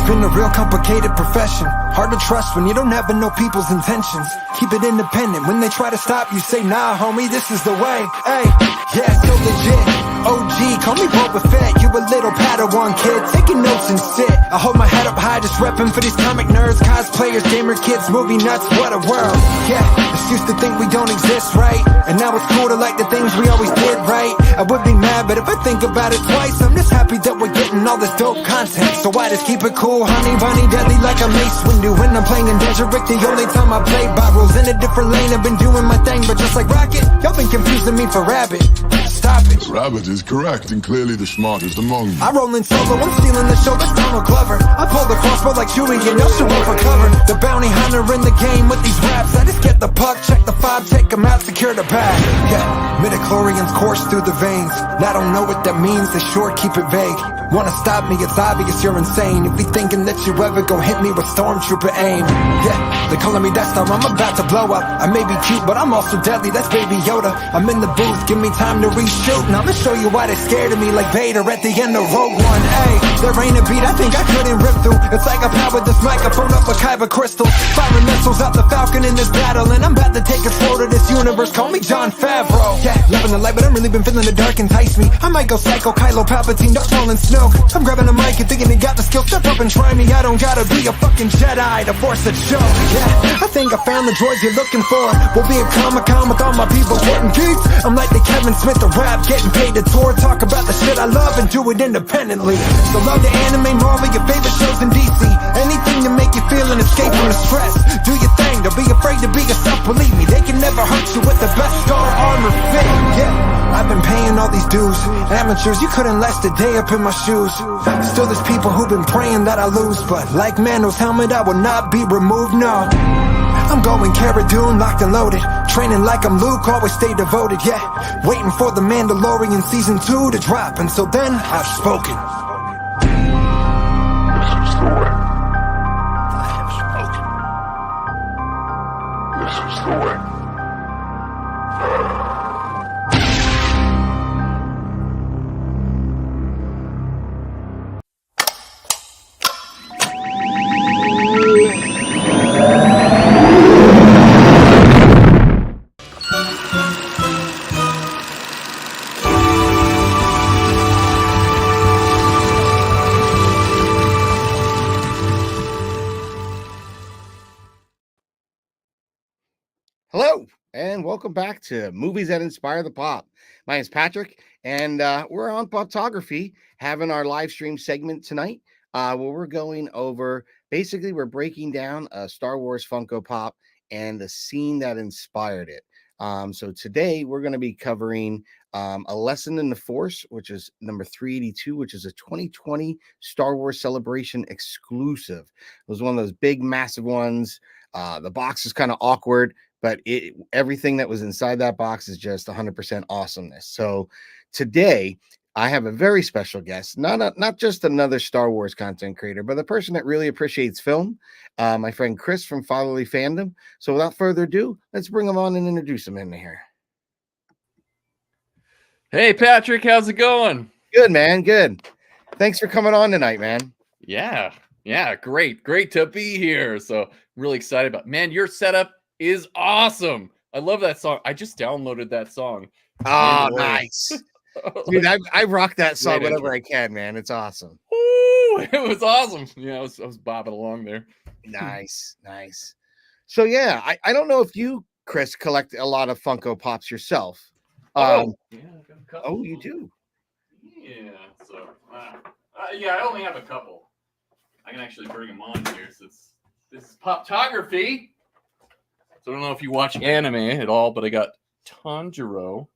been a real complicated profession. Hard to trust when you don't ever know people's intentions. Keep it independent. When they try to stop you, say, nah, homie, this is the way. Hey, yeah, so legit. OG, call me Boba Fett. You a little Padawan kid, taking notes and sit. I hold my head up high, just repping for these comic nerds, cosplayers, gamer kids, movie nuts, what a world. Yeah, just used to think we don't exist, right? And now it's cool to like the things we always did, right? I would be mad, but if I think about it twice, I'm just happy that we're getting all this dope content. So I just keep it cool, honey, bunny, deadly like a Mace Windu. When I'm playing Desert Rick, the only time I play by rules. In a different lane, I've been doing my thing, but just like Rocket, y'all been confusing me for Rabbit. Stop it. Rabbit is correct and clearly the smartest among you. I roll in solo, I'm stealing the show, that's Donald Glover. I pull the crossbow like Chewie and y'all should roll for cover. The bounty hunter in the game with these raps. I just get the puck, check the fob, take them out, secure the bag. Yeah, midichlorians course through the veins. And I don't know what that means, they sure keep it vague. Wanna stop me, it's obvious you're insane. If you thinking that you ever gon' hit me with stormtrooper aim. Yeah, they calling me Death Star, I'm about to blow up. I may be cute, but I'm also deadly, that's Baby Yoda. I'm in the booth, give me time to reshoot. And I'ma show you why they scared of me like Vader at the end of Rogue One. Hey, there ain't a beat I think I couldn't rip through. It's like I powered this microphone up with kyber crystals. Firing missiles out the Falcon in this battle. And I'm about to take a slow to this universe, call me Jon Favreau. Yeah, loving the light, but I'm really been feeling the dark entice me. I might go psycho, Kylo Palpatine, don't fall in snow. I'm grabbing a mic and thinking they got the skill. Step up and try me, I don't gotta be a fucking Jedi to force a show. Yeah, I think I found the droids you're looking for. We'll be at Comic-Con with all my people getting geeks. I'm like the Kevin Smith of rap, getting paid to tour. Talk about the shit I love and do it independently. So love the anime, Marvel, your favorite shows in DC. Anything to make you feel an escape from the stress. Do your thing, don't be afraid to be yourself, believe me. They can never hurt you with the best star armor fit. Yeah, I've been paying all these dues. Amateurs, you couldn't last a day up in my shoes. Still there's people who've been praying that I lose. But like Mando's helmet, I will not be removed, no. I'm going Cara Dune, locked and loaded. Training like I'm Luke, always stay devoted, yeah. Waiting for the Mandalorian season 2 to drop. Until then, I've spoken. This is the way. I have spoken. This is the way. Hello, and welcome back to Movies That Inspire the Pop. My name is Patrick, and we're on Poptography, having our live stream segment tonight, where we're going over, basically, we're breaking down a Star Wars Funko Pop and the scene that inspired it. So today, we're going to be covering A Lesson in the Force, which is number 382, which is a 2020 Star Wars Celebration exclusive. It was one of those big, massive ones. The box is kind of awkward, but everything that was inside that box is just 100% awesomeness. So today, I have a very special guest, not just another Star Wars content creator, but a person that really appreciates film, my friend Chris from Fatherly Fandom. So without further ado, let's bring him on and introduce him in here. Hey, Patrick, how's it going? Good, man, good. Thanks for coming on tonight, man. Yeah, great to be here. So really excited about, man, your setup is awesome. I love that song. I just downloaded that song. Oh, nice. Dude, I rock that song whenever I can, man. It's awesome. Ooh, it was awesome. Yeah, I was bobbing along there. Nice. So yeah, I don't know if you, Chris, collect a lot of Funko Pops yourself. Yeah, I've got a couple. Oh, you do? Yeah. So yeah, I only have a couple. I can actually bring them on here since this is Poptography. So I don't know if you watch anime at all, but I got Tanjiro.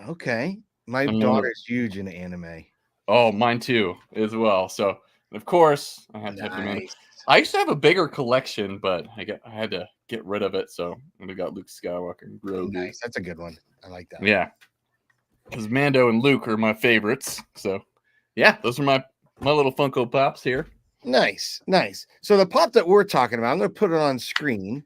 Okay. My daughter's huge into anime. Oh, mine too, as well. So, of course, I had to have them in. I used to have a bigger collection, but I had to get rid of it. So we got Luke Skywalker and Grogu. Nice. That's a good one. I like that. Yeah. Because Mando and Luke are my favorites. So, yeah, those are my little Funko Pops here. Nice. So the pop that we're talking about, I'm going to put it on screen.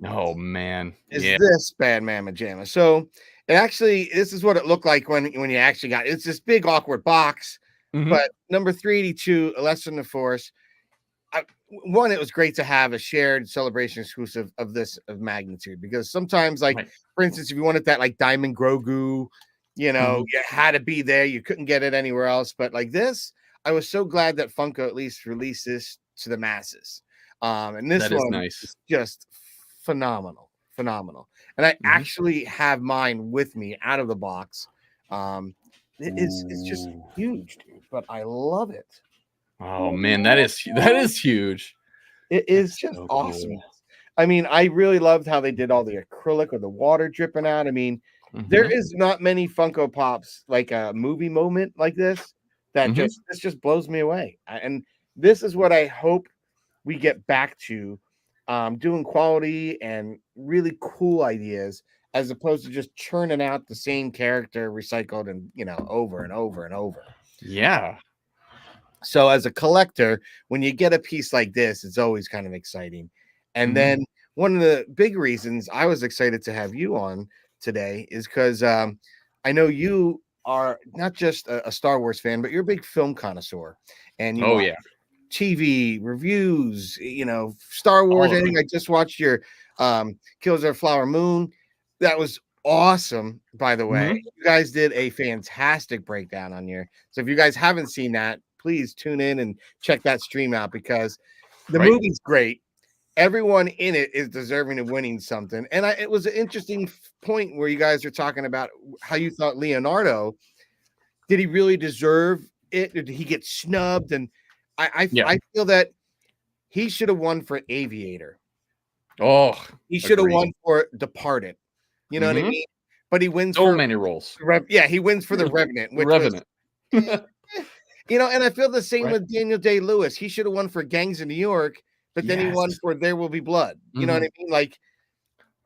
Oh, man. Is this Bad Mama Jamma. So it actually, this is what it looked like when you actually got it. It's this big awkward box. Mhm. But number 382, A Lesson in the Force. One, it was great to have a shared celebration exclusive of this of magnitude, because sometimes, like, Right. for instance, if you wanted that like Diamond Grogu, you know, Mhm. you had to be there. You couldn't get it anywhere else. But like this, I was so glad that Funko at least released this to the masses. And this That is one nice. is just phenomenal, phenomenal. And I Mhm. actually have mine with me out of the box. Um, it's just Ooh. huge, dude. But I love it. Oh man, that is huge. It is That's just so awesome. cool. I mean, I really loved how they did all the acrylic or the water dripping out. I mean, there Mhm. is not many Funko Pops like a movie moment like this that Mhm. just blows me away. And this is what I hope we get back to, doing quality and really cool ideas as opposed to just churning out the same character recycled and over and over and over. Yeah. So as a collector, when you get a piece like this, it's always kind of exciting. And Mhm. then one of the big reasons I was excited to have you on today is because I know you are not just a Star Wars fan, but you're a big film connoisseur, and you Oh watch yeah. TV reviews, Star Wars. All of I it. think I just watched your Kills of Flower Moon. That was awesome, by the way. Mhm. You guys did a fantastic breakdown on your. So if you guys haven't seen that, please tune in and check that stream out, because the Right? movie's great. Everyone in it is deserving of winning something. And it was an interesting point where you guys are talking about how you thought Leonardo, did he really deserve it? Did he get snubbed? And Yeah. I feel that he should have won for Aviator. Oh, He should have agreed. won for Departed. You know what I Mhm. mean? But he wins So for many roles. Yeah, he wins for the Revenant, which was Revenant. eh, and I feel the same Right. with Daniel Day-Lewis. He should have won for Gangs in New York, but then he won Yes. for There Will Be Blood. You know what Mhm. I mean? Like,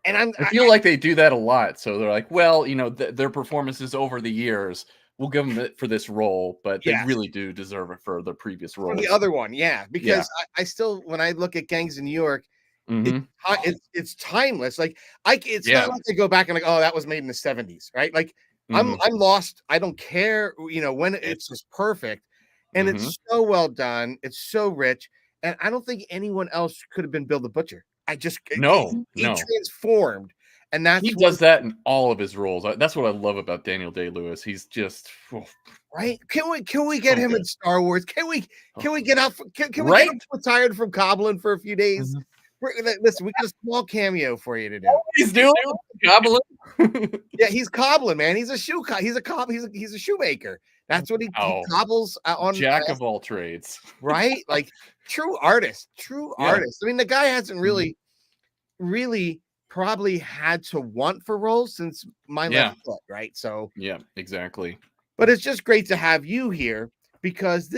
and I feel like they do that a lot. So they're like, well, their performances over the years, we'll give them it for this role, but they yes, really do deserve it for the previous for the roles. other one, yeah, Yeah. because I still, when I look at Gangs in New York, Mhm. it's timeless. Like, it's not Yeah. like I go back and like, oh, that was made in the 70s, right? Like, Mhm. I'm lost. I don't care, when it's It's just perfect, and Mhm. it's so well done. It's so rich, and I don't think anyone else could have been Bill the Butcher. I just No, he no. transformed, and He that's what. does that in all of his roles. That's what I love about Daniel Day-Lewis. He's just Right? Can we get so him in good. Star Wars? Can we get out? Can we get him Right? retired from cobbling for a few days? Mhm. Listen, we got a small cameo for you to do. He's doing gobbling. Yeah, he's cobbling, man. He's a he's a cob. He's a shoemaker. That's what he Oh, cobbles on. jack of all trades. Right? Like, true artist, true Yeah. artist. I mean, the guy hasn't Mhm. really probably had to want for roles since My Yeah. Left Foot, right? So, Yeah, exactly. but it's just great to have you here, because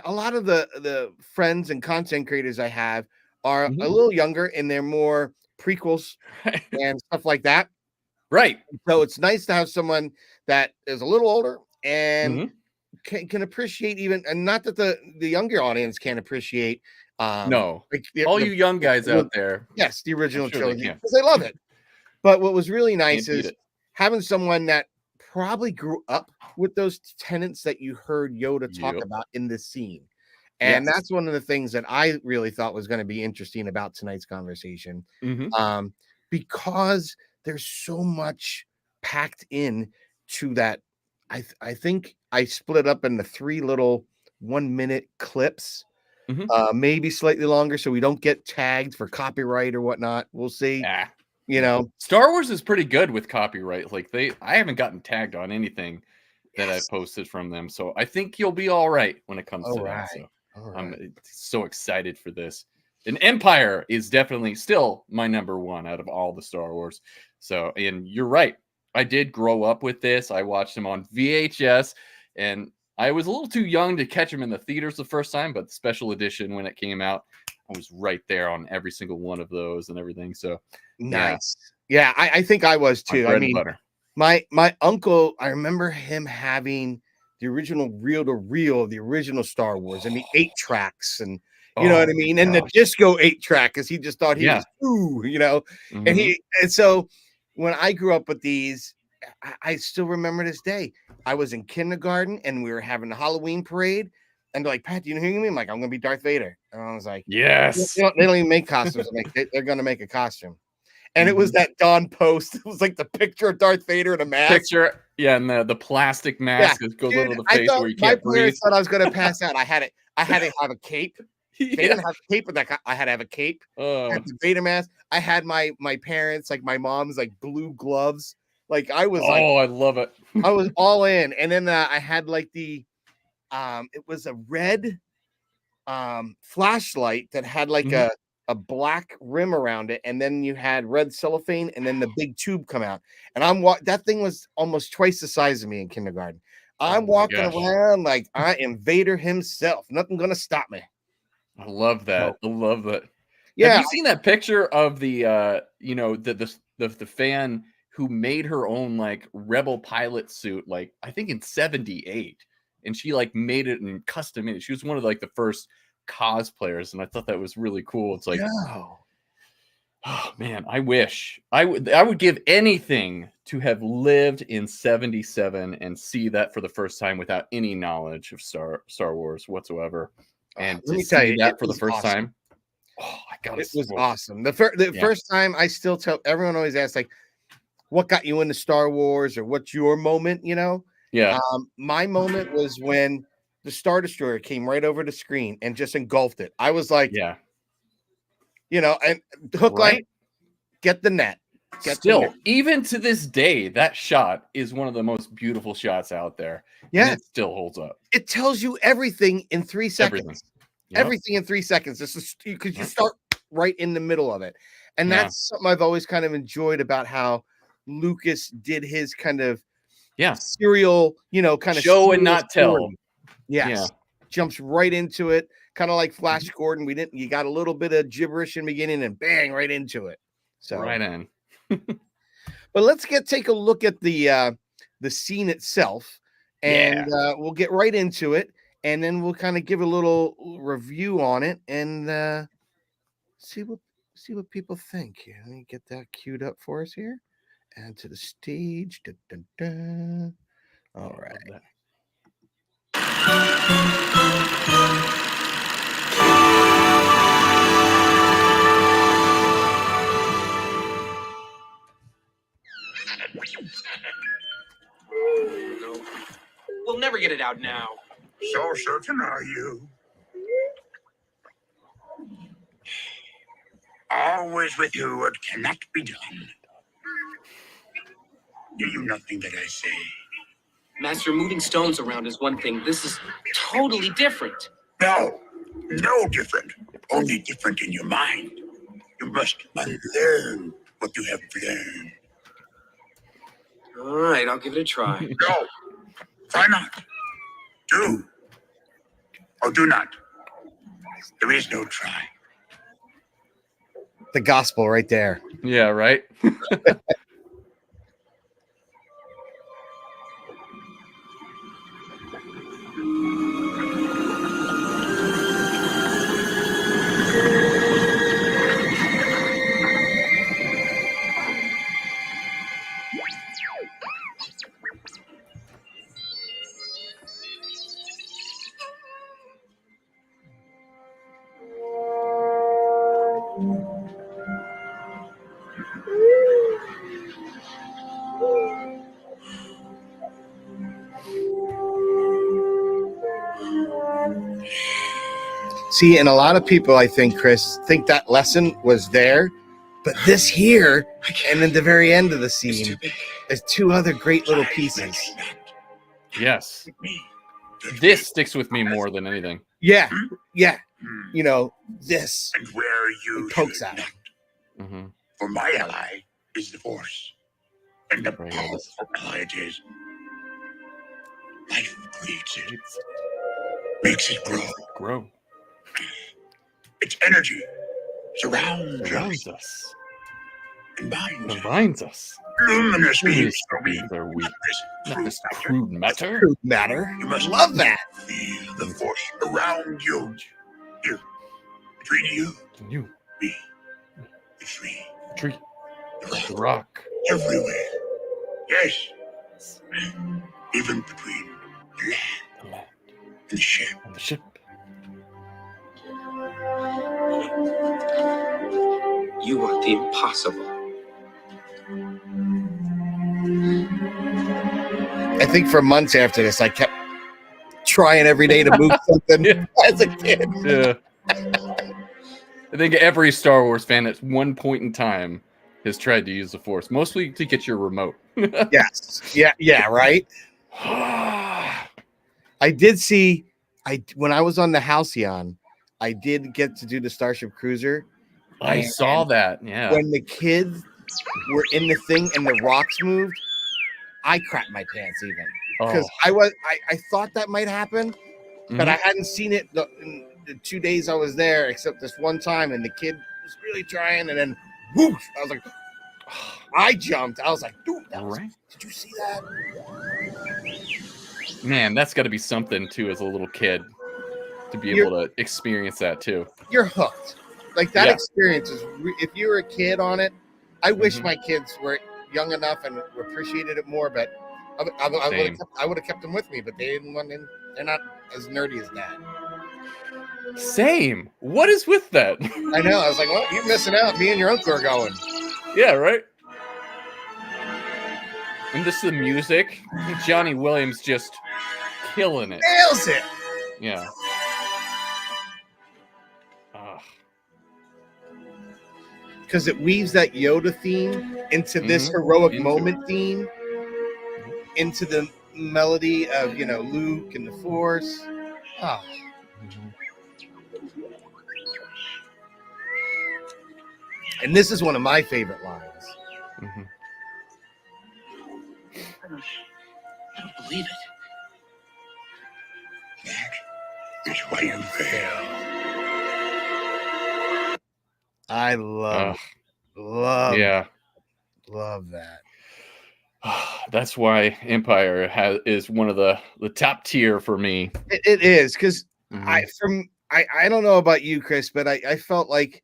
a lot of the friends and content creators I have are a Mhm. little younger, and they're more prequels and stuff like that. Right. So it's nice to have someone that is a little older and Mhm. can appreciate, even, and not that the younger audience can't appreciate, No. like All you young guys out there, yes, the I'm original sure they trilogy, can. because they love it. But what was really nice Can't beat is it. having someone that probably grew up with those tenets that you heard Yoda talk Yep. about in this scene. And Yes. that's one of the things that I really thought was going to be interesting about tonight's conversation. Mhm. Um, because there's so much packed in to that. I think I split up into 3 little 1-minute clips, Mhm. maybe slightly longer, so we don't get tagged for copyright or whatnot. We'll see. Ah, You yeah. know, Star Wars is pretty good with copyright. Like I haven't gotten tagged on anything that I've yes. posted from them. So I think you'll be all right when it comes All to that. right. So All I'm right. so excited for this. And Empire is definitely still my number one out of all the Star Wars. So, and you're right. I did grow up with this. I watched them on VHS, and I was a little too young to catch them in the theaters the first time, but the special edition when it came out, I was right there on every single one of those and everything. So, yeah, Nice. Yeah, I think I was my too. I bread and mean, butter. my uncle, I remember him having the original reel to reel of the original Star Wars and the 8 tracks, and you know what I Oh mean? my And the gosh. disco . Because he just thought he Yeah. was, ooh, Mhm. and so when I grew up with these, I still remember this day. I was in kindergarten and we were having a Halloween parade. And they're like, Pat, do you know who you're gonna be? I'm like, I'm gonna be Darth Vader. And I was like, Yes. they don't even make costumes. They're gonna make a costume. And it was that Dawn post. It was like the picture of Darth Vader in a mask. Picture, yeah, and the plastic mask that goes over the face where you my can't breathe. parents thought I was gonna pass out. I had to have a cape. They Yeah. didn't have a cape, but I had to have a cape. I had the Vader mask. I had my parents, like my mom's, like blue gloves. Like I was like, I love it. I was all in. And then I had like the it was a red flashlight that had like a black rim around it, and then you had red cellophane, and then the big tube come out. And that thing was almost twice the size of me in kindergarten. I'm walking around like I am Vader himself. Nothing gonna stop me. I love that. I love that. Yeah. Have you seen that picture of the the fan who made her own like rebel pilot suit, like I think in 78, and she like made it and custom made it. She was one of like the first cosplayers, and I thought that was really cool. It's like, oh man, I wish I would give anything to have lived in 77 and see that for the first time without any knowledge of Star Wars whatsoever. And let me to tell see you, that for the first time. Oh, it was awesome. The first time, I still tell everyone, always asks like, what got you into Star Wars, or what's your moment, you know? Yeah. My moment was when the Star Destroyer came right over the screen and just engulfed it. I was like, yeah, you know, and hook line, get the net. Still, even to this day, that shot is one of the most beautiful shots out there. Yeah, and it still holds up. It tells you everything in 3 seconds. Everything in 3 seconds. This is because you start right in the middle of it, and that's something I've always kind of enjoyed about how Lucas did his kind of serial, you know, kind of show and not tell. Yes, jumps right into it, kind of like Flash Gordon. You got a little bit of gibberish in the beginning, and bang, right into it. So right in. But let's take a look at the scene itself, and we'll get right into it, and then we'll kind of give a little review on it and see what people think. Here, let me get that queued up for us here. Add to the stage. Da, da, da. All right. No. We'll never get it out now. So certain are you? Always with you what cannot be done. Do you nothing that I say? Master, moving stones around is one thing. This is totally different. No different. Only different in your mind. You must unlearn what you have learned. All right, I'll give it a try. No, try not. Do or do not. There is no try. The gospel right there. Yeah, right. See, and a lot of people, I think, Chris, think that lesson was there, but this here, and at the very end of the scene, is two other great little pieces. Yes. This sticks with me more than anything. Yeah. You know, this. And where you pokes at it. For my ally is the Force. And the powerful ally it is. Life creates it. Makes it grow. Its energy surrounds us. And binds us. Luminous beings are weak. Not this crude matter. You must love that. Feel the Force around you. Here. Between you. Me. The tree. The rock. Everywhere. Yes. Even between land and ship. On the ship. You want the impossible. I think for months after this, I kept trying every day to move something Yeah. as a kid. Yeah. I think every Star Wars fan at one point in time has tried to use the Force, mostly to get your remote. Yes. Yeah, right? I did see, when I was on the Halcyon, I did get to do the Starship Cruiser. I And saw that. Yeah. when the kids were in the thing and the rocks moved, I crapped my pants even. Because I thought that might happen, but I hadn't seen it in the 2 days I was there, except this one time, and the kid was really trying, and then whoosh, I was like, I jumped. I was like, dude, did you see that? Man, that's got to be something too as a little kid to be able to experience that too. You're hooked. Like that experience is. If you were a kid on it, I wish my kids were young enough and appreciated it more. But I would have kept them with me, but they didn't want in. They're not as nerdy as Dad. Same. What is with that? I know. I was like, well, you're missing out. Me and your uncle are going. Yeah, right. And this is the music. Johnny Williams just killing it. Nails it. Yeah. Because it weaves that Yoda theme into this heroic moment theme, into the melody of, Luke and the Force. Oh. And this is one of my favorite lines. I don't believe it. That is why you fail. I love that. That's why Empire is one of the top tier for me. It is, because I don't know about you, Chris, but I felt like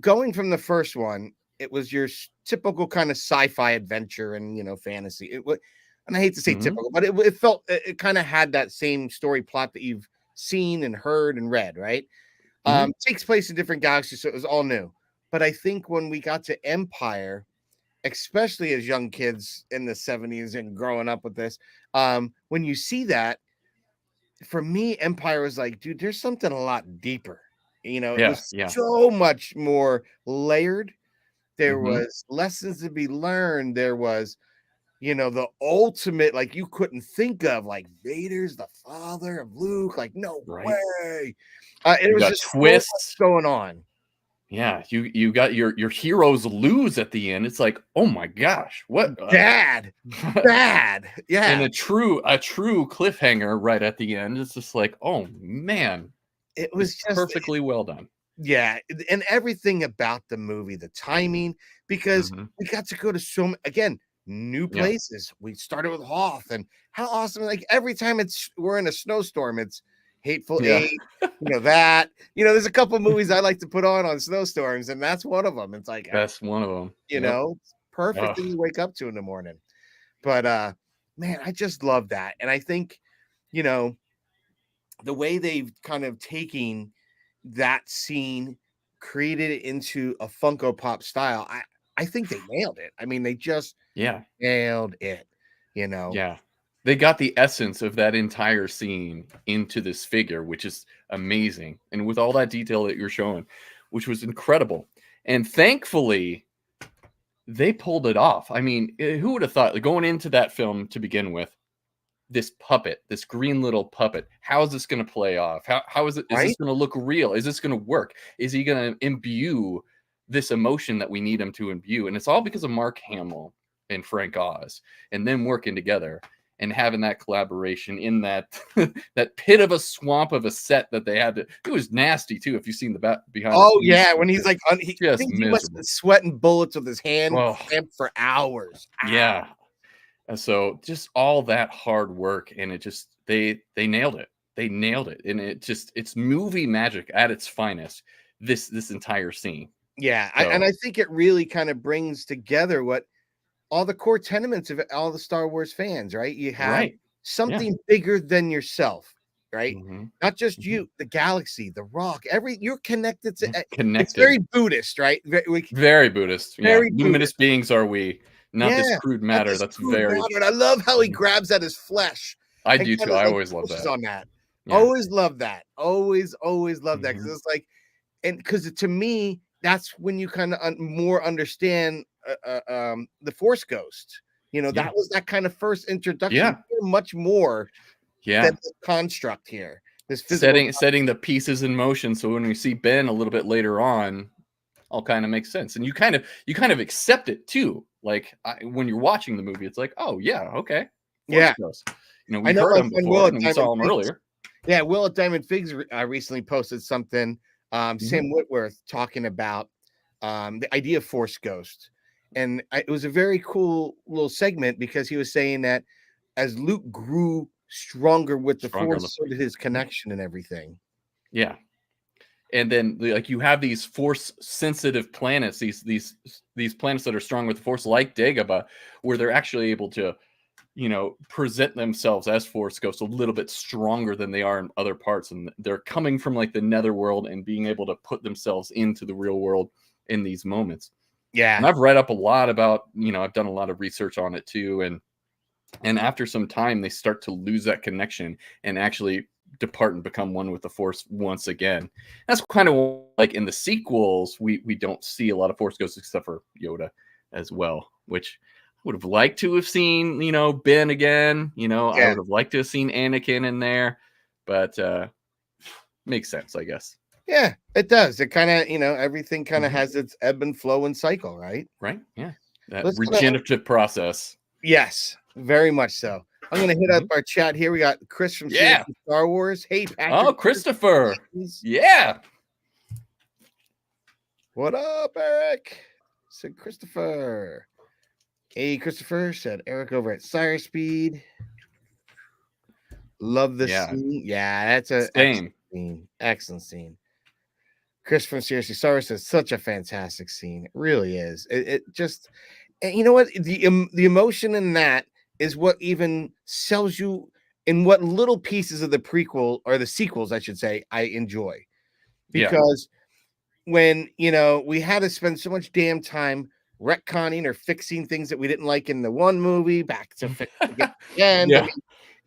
going from the first one, it was your typical kind of sci-fi adventure and fantasy. It was, and I hate to say typical, but it felt it kind of had that same story plot that you've seen and heard and read, right? Takes place in different galaxies, so it was all new. But I think when we got to Empire, especially as young kids in the 70s and growing up with this, when you see that, for me, Empire was like, dude, there's something a lot deeper. It was so much more layered. There was lessons to be learned. There was, the ultimate, like, you couldn't think of, like, Vader's the father of Luke. Like, no way. It was just twists so going on. Yeah, you got your heroes lose at the end. It's like, oh my gosh, what bad. Yeah. And a true cliffhanger right at the end. It's just like, oh man. It was just perfectly well done. Yeah, and everything about the movie, the timing, because we got to go to new places. We started with Hoth, and how awesome! Like every time we're in a snowstorm, it's Hateful Eight, that. There's a couple movies I like to put on snowstorms, and that's one of them. It's like that's one of them. It's perfect thing to wake up to in the morning. But man, I just love that, and I think the way they've kind of taken that scene, created it into a Funko Pop style. I think they nailed it. I mean, they just nailed it. Yeah. They got the essence of that entire scene into this figure, which is amazing. And with all that detail that you're showing, which was incredible. And thankfully, they pulled it off. I mean, who would have thought, going into that film to begin with, this puppet, this green little puppet, how is this going to play off? How is it? Is this going to look real? Is this going to work? Is he going to imbue this emotion that we need him to imbue? And it's all because of Mark Hamill and Frank Oz, and them working together and having that collaboration in that that pit of a swamp of a set that they had to. It was nasty too. If you've seen the behind. Oh yeah, when he's like, he was sweating bullets with his hand for hours. Yeah. And so just all that hard work, and it just they nailed it. They nailed it, and it's movie magic at its finest. This entire scene. Yeah, so. I think it really kind of brings together what all the core tenements of all the Star Wars fans, right? You have Right. something bigger than yourself, right? Mm-hmm. Not just Mm-hmm. you, the galaxy, the rock, you're connected to it's Connected. very Buddhist, right? Very Buddhist. Yeah. Very Luminous Buddhist. beings are we, not this Yeah, crude not matter. this That's crude very. matter. And I love how he Mhm. grabs at his flesh I and do kind too. of I like always love pushes that. on that. Yeah. Always love that. Always love that because Mhm. it's like, and because to me, that's when you kind of more understand the Force Ghost. You know, Yeah. that was that kind of first introduction. Yeah. You're much more Yeah. than this construct here. This physical. Setting the pieces in motion, so when we see Ben a little bit later on, all kind of makes sense, and you kind of accept it too. Like when you're watching the movie, it's like, oh yeah, okay, Force Yeah, Ghost. You know, I we know heard my him friend Will before, at and we Diamond saw him Figs. earlier. Yeah, Will at Diamond Figs recently posted something. Sam Whitworth talking about the idea of Force Ghost, and it was a very cool little segment because he was saying that as Luke grew stronger with the Stronger, Force, so did his connection and everything. yeah. And then like you have these force sensitive planets, these planets that are strong with the force, like Dagobah, where they're actually able to, you know, present themselves as Force Ghosts a little bit stronger than they are in other parts, and they're coming from like the netherworld and being able to put themselves into the real world in these moments. Yeah, And I've read up a lot about, you know, I've done a lot of research on it too, and after some time they start to lose that connection and actually depart and become one with the Force once again. That's kind of like in the sequels we don't see a lot of Force Ghosts except for Yoda as well, which I would have liked to have seen, you know, Ben again. You know, I yeah, would have liked to have seen Anakin in there, but makes sense, I guess. yeah. It does. It kind of, everything kind of Mhm. has its ebb and flow and cycle, right? Right? Yeah. That Let's regenerative process. Yes, very much so. I'm gonna hit up Mhm. our chat here. We got Chris from Yeah. CNC Star Wars. Hey, Patrick. Oh, Christopher. Yeah. What up, Eric? Said Christopher. Hey, Christopher, said Eric over at Sire Speed. Love the Yeah. scene. Yeah, that's an Same. excellent scene. Excellent scene. Chris from Seriously Sorry says such a fantastic scene. It really is. It just, and you know what? The emotion in that is what even sells you in what little pieces of the prequel or the sequels, I should say, I enjoy. Yeah. Because when we had to spend so much damn time retconning or fixing things that we didn't like in the one movie back to fix again. And I Yeah. mean,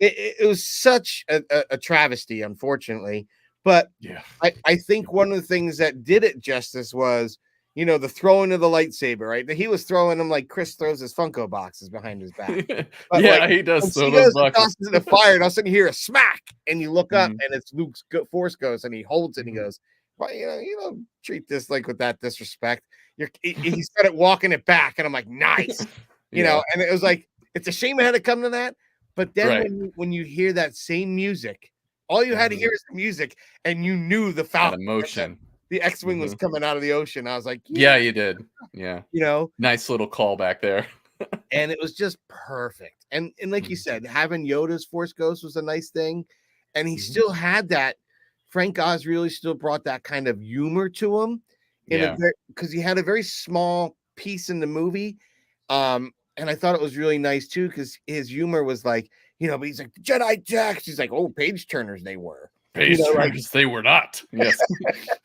it was such a travesty, unfortunately. But Yeah. I think one of the things that did it justice was, the throwing of the lightsaber, right? He was throwing them like Chris throws his Funko boxes behind his back. But like Yeah, he does when throw she those goes and boxes. tosses it in the fire, and all of a sudden you hear a smack, and you look up, Mhm. and it's Luke's Force Ghost, and he holds it, and he Mhm. goes, "Well, you don't treat this like with that disrespect." He started walking it back, and I'm like, "Nice," Yeah. And it was like, it's a shame it had to come to that. But then Right. when you hear that same music, all you had to hear Mhm. is the music, and you knew the That Falcon, emotion. the X-wing was Mhm. coming out of the ocean. I was like, Yeah, yeah, you did. Yeah. you know, Nice little call back there. and it was just perfect. And like you Mhm. said, having Yoda's Force Ghost was a nice thing, and he Mhm. still had that. Frank Oz really still brought that kind of humor to him in a Yeah. very because he had a very small piece in the movie. And I thought it was really nice too, because his humor was like, but he's like Jedi Jacks. He's like, oh, page turners they were. Page Like turners, they were not. Yes.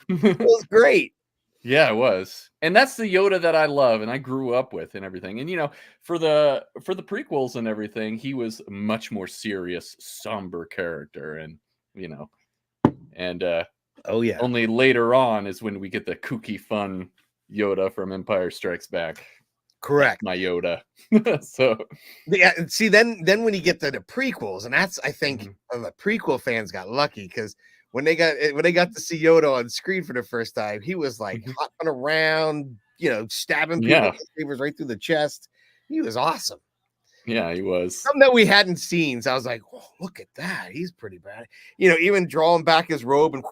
it was great. Yeah, it was. And that's the Yoda that I love and I grew up with and everything. And for the prequels and everything, he was a much more serious, somber character and you know, and Oh yeah, only later on is when we get the kooky fun Yoda from Empire Strikes Back. correct. My Yoda. So Yeah, and see, then when you get to the prequels, and that's I think Mhm. the prequel fans got lucky because when they got to see Yoda on screen for the first time, he was like Mhm. hopping around, stabbing people Yeah. with sabers right through the chest. He was awesome. Yeah, he was. Something that we hadn't seen. So I was like, oh, look at that. He's pretty bad. Even drawing back his robe and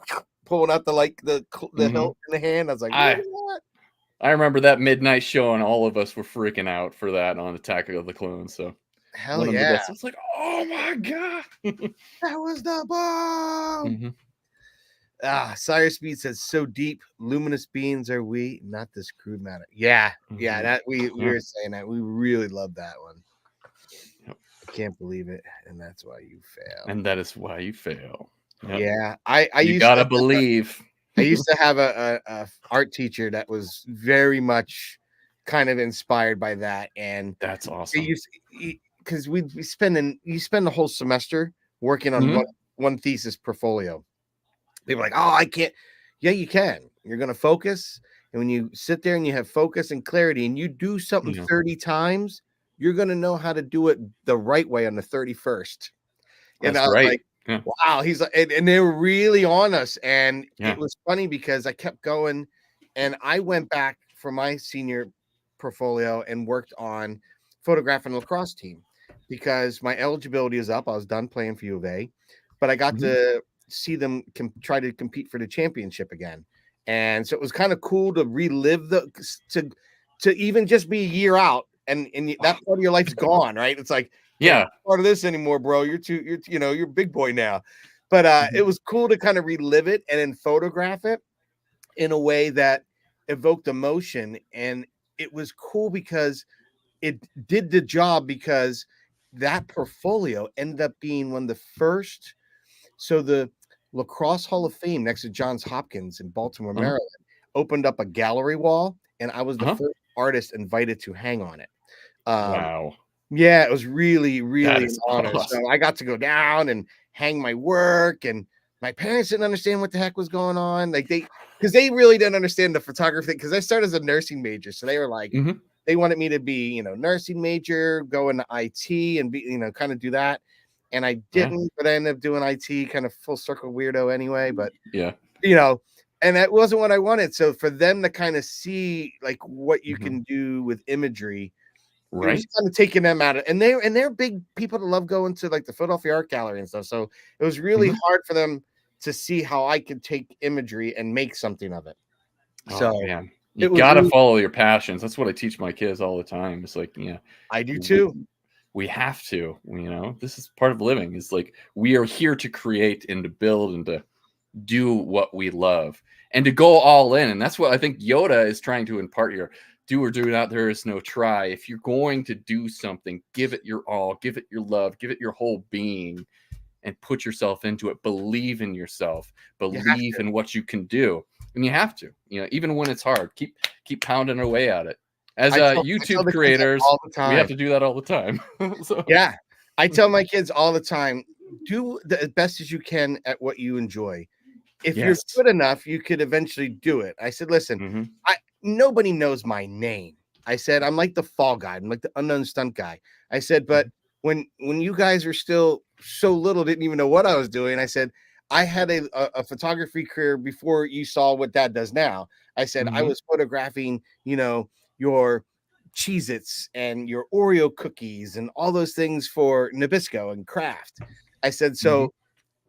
pulling out the Mhm. hilt in the hand. I was like, look I at that. I remember that midnight show and all of us were freaking out for that on Attack of the Clones. So Hell one of the yeah. best. It's like, oh my god. That was the bomb. Mhm. Cyrus Speed says, so deep, luminous beings are we, not this crude matter. Yeah, that we were saying that. We really love that one. Yep. I can't believe it, and that's why you fail. And that is why you fail. Yep. Yeah, I you used gotta to believe. I used to have a art teacher that was very much kind of inspired by that, and That's they awesome. used because you spend the whole semester working on one thesis portfolio. People are like, oh, I can't. Yeah, you can. You're going to focus. And when you sit there and you have focus and clarity and you do something 30 times, you're going to know how to do it the right way on the 31st. And That's I was right. like, Yeah. wow. He's like, and they were really on us. And Yeah. it was funny because I kept going and I went back for my senior portfolio and worked on photographing the lacrosse team because my eligibility is up. I was done playing for U of A, but I got to see them try to compete for the championship again. And so it was kind of cool to relive to even just be a year out and that part of your life's gone, right? It's like, you're not part of this anymore, bro. You're a big boy now. But it was cool to kind of relive it and then photograph it in a way that evoked emotion. And it was cool because it did the job because that portfolio ended up being one of the first. So the Lacrosse Hall of Fame next to Johns Hopkins in Baltimore, Maryland, opened up a gallery wall, and I was the first artist invited to hang on it. Wow. Yeah, it was really, really an honor. Awesome. So I got to go down and hang my work, and my parents didn't understand what the heck was going on. Like because they really didn't understand the photography because I started as a nursing major. So they were like, they wanted me to be, nursing major, go into IT and be, kind of do that. And I didn't, but I ended up doing IT, kind of full circle weirdo anyway. But and that wasn't what I wanted. So for them to kind of see like what you can do with imagery, it was kind of taking them out of, and they're big people that love going to like the Philadelphia Art Gallery and stuff. So it was really hard for them to see how I could take imagery and make something of it. So man, you gotta follow your passions. That's what I teach my kids all the time. It's like, I do too. We have to, this is part of living. It's like we are here to create and to build and to do what we love and to go all in. And that's what I think Yoda is trying to impart here. Do or do not, there is no try. If you're going to do something, give it your all, give it your love, give it your whole being, and put yourself into it. Believe in yourself, believe in what you can do. And you have to, even when it's hard, keep pounding away at it. As YouTube creators, we have to do that all the time. So. Yeah, I tell my kids all the time, do the best as you can at what you enjoy. If you're good enough, you could eventually do it. I said, listen, nobody knows my name. I said, I'm like the fall guy. I'm like the unknown stunt guy. I said, but when you guys are still so little, didn't even know what I was doing. I said, I had a photography career before you saw what Dad does now. I said, I was photographing, your Cheez-Its and your Oreo cookies and all those things for Nabisco and Kraft. I said, so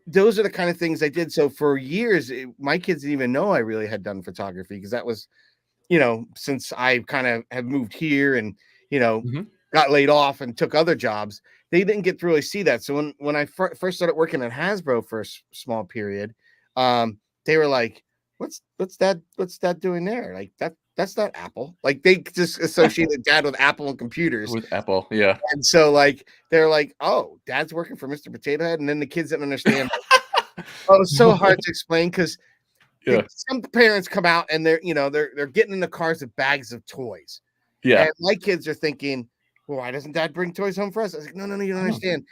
those are the kind of things I did. So for years, my kids didn't even know I really had done photography because that was, since I kind of have moved here and, got laid off and took other jobs, they didn't get to really see that. So when I first started working at Hasbro for a small period, they were like, what's that doing there? Like that's not Apple. Like they just associated Dad with Apple and computers. With Apple, yeah. And so like they're like, oh, Dad's working for Mr. Potato Head, and then the kids didn't understand. Oh, it's so hard to explain because some parents come out and they're getting in the cars with bags of toys. Yeah, and my kids are thinking, well, why doesn't Dad bring toys home for us? I was like, no, you don't understand.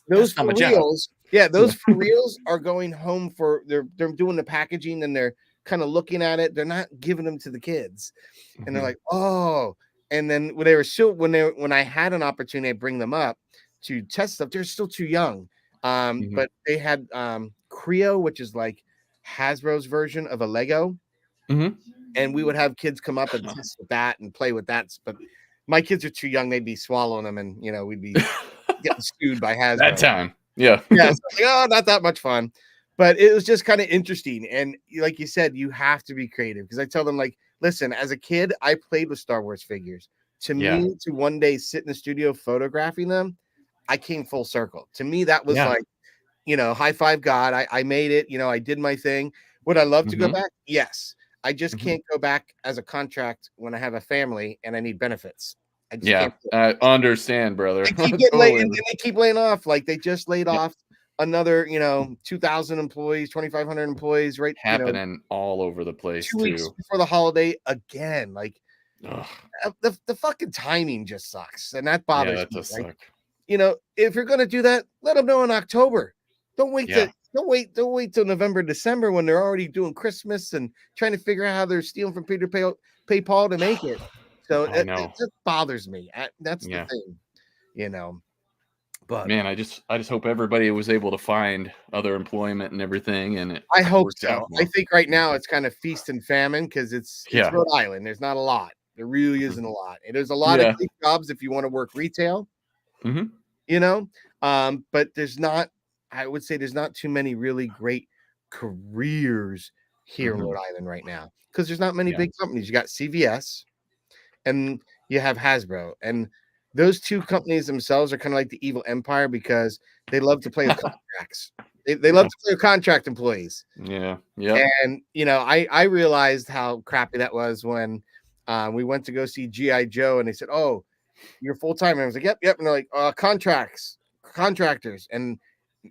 Those for reals, those for reals are going home for they're doing the packaging and they're kind of looking at it. They're not giving them to the kids, and they're like, oh. And then when I had an opportunity to bring them up to test stuff, they're still too young. But they had Creo, which is like Hasbro's version of a Lego, and we would have kids come up and test with that and play with that. But my kids are too young; they'd be swallowing them, and we'd be getting sued by Hasbro. That time, yeah. So like, not that much fun. But it was just kind of interesting. And like you said, you have to be creative because I tell them, like, listen, as a kid, I played with Star Wars figures. To me, to one day sit in the studio photographing them, I came full circle. To me, that was like, high five God. I made it, I did my thing. Would I love to go Mhm. back? Yes. I just Mhm. can't go back as a contract when I have a family and I need benefits. I just Yeah, can't do it. I understand, brother. They keep getting laid, Totally. and they keep laying off. Like they just laid Yep. off another, 2,000 employees, 2,500 employees, right? Happening all over the place 2 weeks too. before the holiday again. Like Ugh. the fucking timing just sucks, and that Yeah, bothers that me. does Like, suck. if you're gonna do that, let them know in October. Don't wait Yeah. to don't wait till November, December when they're already doing Christmas and trying to figure out how they're stealing from Peter PayPal to make it. So I it know. just bothers me. That's the Yeah. thing, you know. But Man, I just hope everybody was able to find other employment and everything, and it I hope worked out so. I well. think right Yeah. now it's kind of feast and famine because it's Yeah. Rhode Island. There's not a lot. There really Mhm. isn't a lot. And there's a lot of Yeah. great jobs if you want to work retail, Mhm. you know. But there's not. I would say there's not too many really great careers here in Rhode Mhm. Island right now because there's not many Yeah. big companies. You got CVS and you have Hasbro, and those two companies themselves are kind of like the evil empire because they love to play with contracts. They love Yeah. to play with contract employees. Yeah. Yep. And I realized how crappy that was when we went to go see GI Joe, and they said, "Oh, you're full time." And I was like, "Yep, yep." And they're like, contractors," and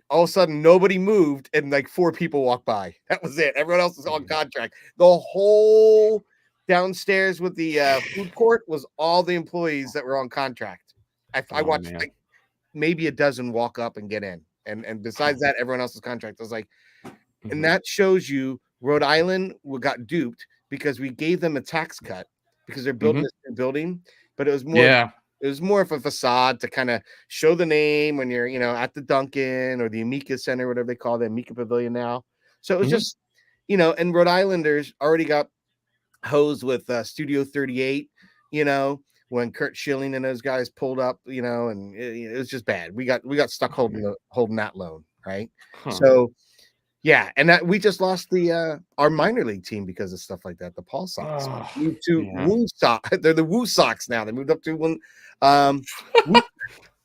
all of a sudden nobody moved, and like four people walked by. That was it. Everyone else was on contract. The whole downstairs with the food court was all the employees that were on contract. I Oh watched man. like maybe a dozen walk up and get in, and besides that, everyone else's contract. I was like. And Mhm. that shows you Rhode Island got duped because we gave them a tax cut because they're building Mhm. this new building, but Yeah. it was more of a facade to kind of show the name when you're, at the Duncan or the Amica Center, whatever they call the Amica Pavilion now. So it was Mhm. just, and Rhode Islanders already got hosed with Studio 38, when Kurt Schilling and those guys pulled up, and it was just bad. We got stuck Oh man. holding that loan, right? Huh. So yeah, and that we just lost the our minor league team because of stuff like that. The Paul Sox Oh, moved to yeah. Woo Sox. They're the Woo Sox now. They moved up to one. Woo-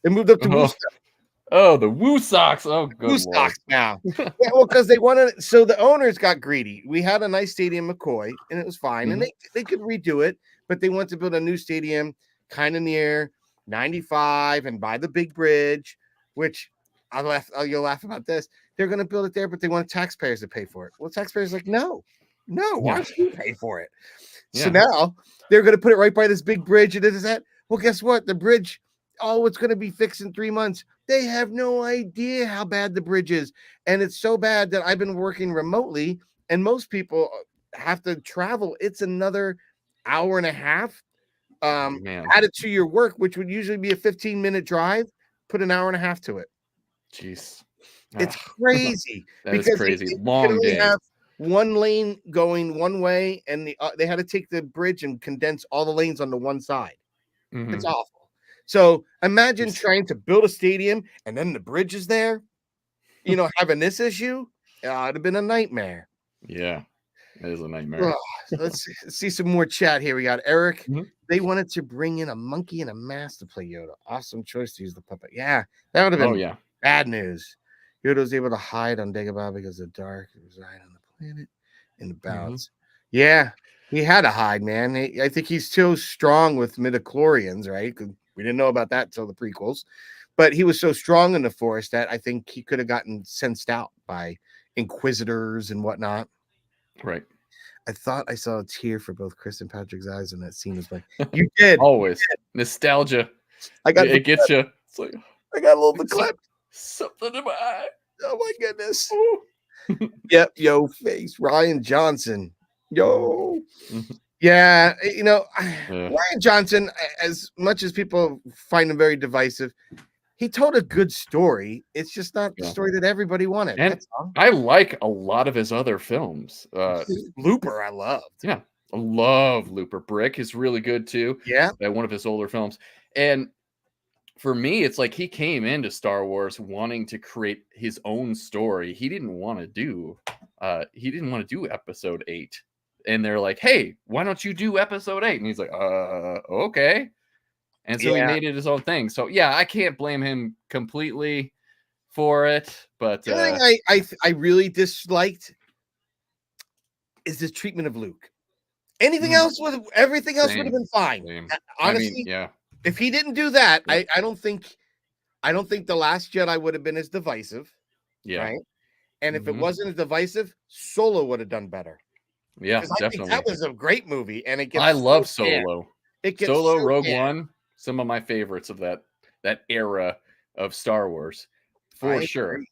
they moved up to Oh, oh, the Woo Sox. Oh, good Woo lord. Sox now. Yeah, well, because they wanted. So the owners got greedy. We had a nice stadium, McCoy, and it was fine, and Mhm. they could redo it, but they wanted to build a new stadium, kind of near 95 and by the big bridge, which I'll laugh. You'll laugh about this. They're going to build it there, but they want taxpayers to pay for it. Well, taxpayers are like, no, why Yeah. should we pay for it? So Yeah. now they're going to put it right by this big bridge, and it is that. Well, guess what? The bridge, oh, it's going to be fixed in 3 months. They have no idea how bad the bridge is, and it's so bad that I've been working remotely, and most people have to travel. It's another hour and a half Oh man. added to your work, which would usually be a 15-minute drive. Put an hour and a half to it. Jeez. It's Ah, crazy that is because crazy. they can Long only day. have one lane going one way, and they had to take the bridge and condense all the lanes onto one side. It's Mhm. awful. So imagine Jeez. trying to build a stadium and then the bridge is there, having this issue. It'd have been a nightmare. Yeah. It is a nightmare. Ugh, see some more chat here. We got Eric. Mhm. They wanted to bring in a monkey and a mask to play Yoda. Awesome choice to use the puppet. Yeah, that would have Oh been yeah. bad news. Yoda was able to hide on Dagobah because of the dark reside on the planet in the Mhm. bounds. Yeah, he had to hide, man. I think he's too strong with midichlorians, right? 'Cause we didn't know about that until the prequels. But he was so strong in the force that I think he could have gotten sensed out by inquisitors and whatnot. Right. I thought I saw a tear for both Chris and Patrick's eyes when that scene was like, you did. Always nostalgia. I got It gets you. It's like I got a little bit some- clip. something in my eye. Oh my goodness. Ooh. Yep, yo face. Ryan Johnson. Yo. Mhm. Yeah, Yeah. Ryan Johnson, as much as people find him very divisive, he told a good story. It's just not the Yeah. story that everybody wanted. And That's all. I like a lot of his other films. Looper, I loved. Yeah, I love Looper. Brick is really good too. Yeah. One of his older films. And for me, it's like he came into Star Wars wanting to create his own story. He didn't want to do episode 8. And they're like, "Hey, why don't you do episode 8?" And he's like, okay." And so he Yeah. made it his own thing. So yeah, I can't blame him completely for it, but The only thing I really disliked is the treatment of Luke. Everything else would have been fine. Same. Honestly, yeah. if he didn't do that, Yep. I don't think The Last Jedi would have been as divisive, Yeah. right? And if it wasn't as divisive, Solo would have done better. Yeah, Because I think definitely. that was a great movie, and it gets I love so banned. Solo. It gets Solo, so Rogue banned. One, some of my favorites of that era of Star Wars, for I sure. agree.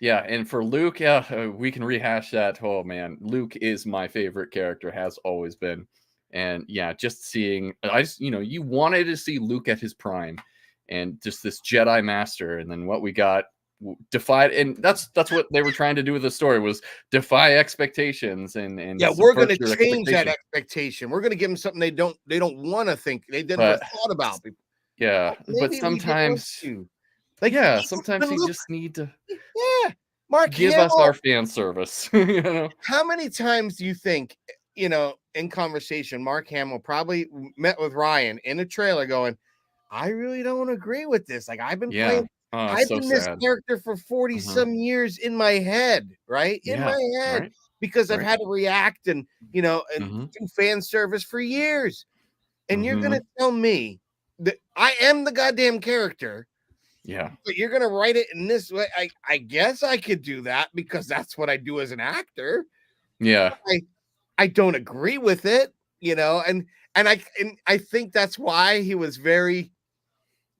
Yeah, and for Luke, yeah, we can rehash that. Oh man, Luke is my favorite character, has always been. And yeah, just seeing, you wanted to see Luke at his prime, and just this Jedi Master, and then what we got defied, and that's what they were trying to do with the story, was defy expectations and Yeah, we're subvert going to your change that expectation. expectation. We're going to give them something they don't want to think. They never But thought about. yeah, but Maybe we didn't want sometimes, to. Like, yeah, even sometimes you Luke- just need to yeah, Mark give us Hamill. our fan service. How many times do you think, in conversation, Mark Hamill probably met with Ryan in a trailer going, I really don't agree with this. Like, I've been Yeah. playing, Oh, I've so been this sad. character for 40 some years in my head, right? In Yeah, my head, right, because I've right. had to react and and Mhm. do fan service for years. And you're Mhm. gonna tell me that I am the goddamn character, Yeah. but you're gonna write it in this way. I guess I could do that because that's what I do as an actor. Yeah. I don't agree with it, and I think that's why he was very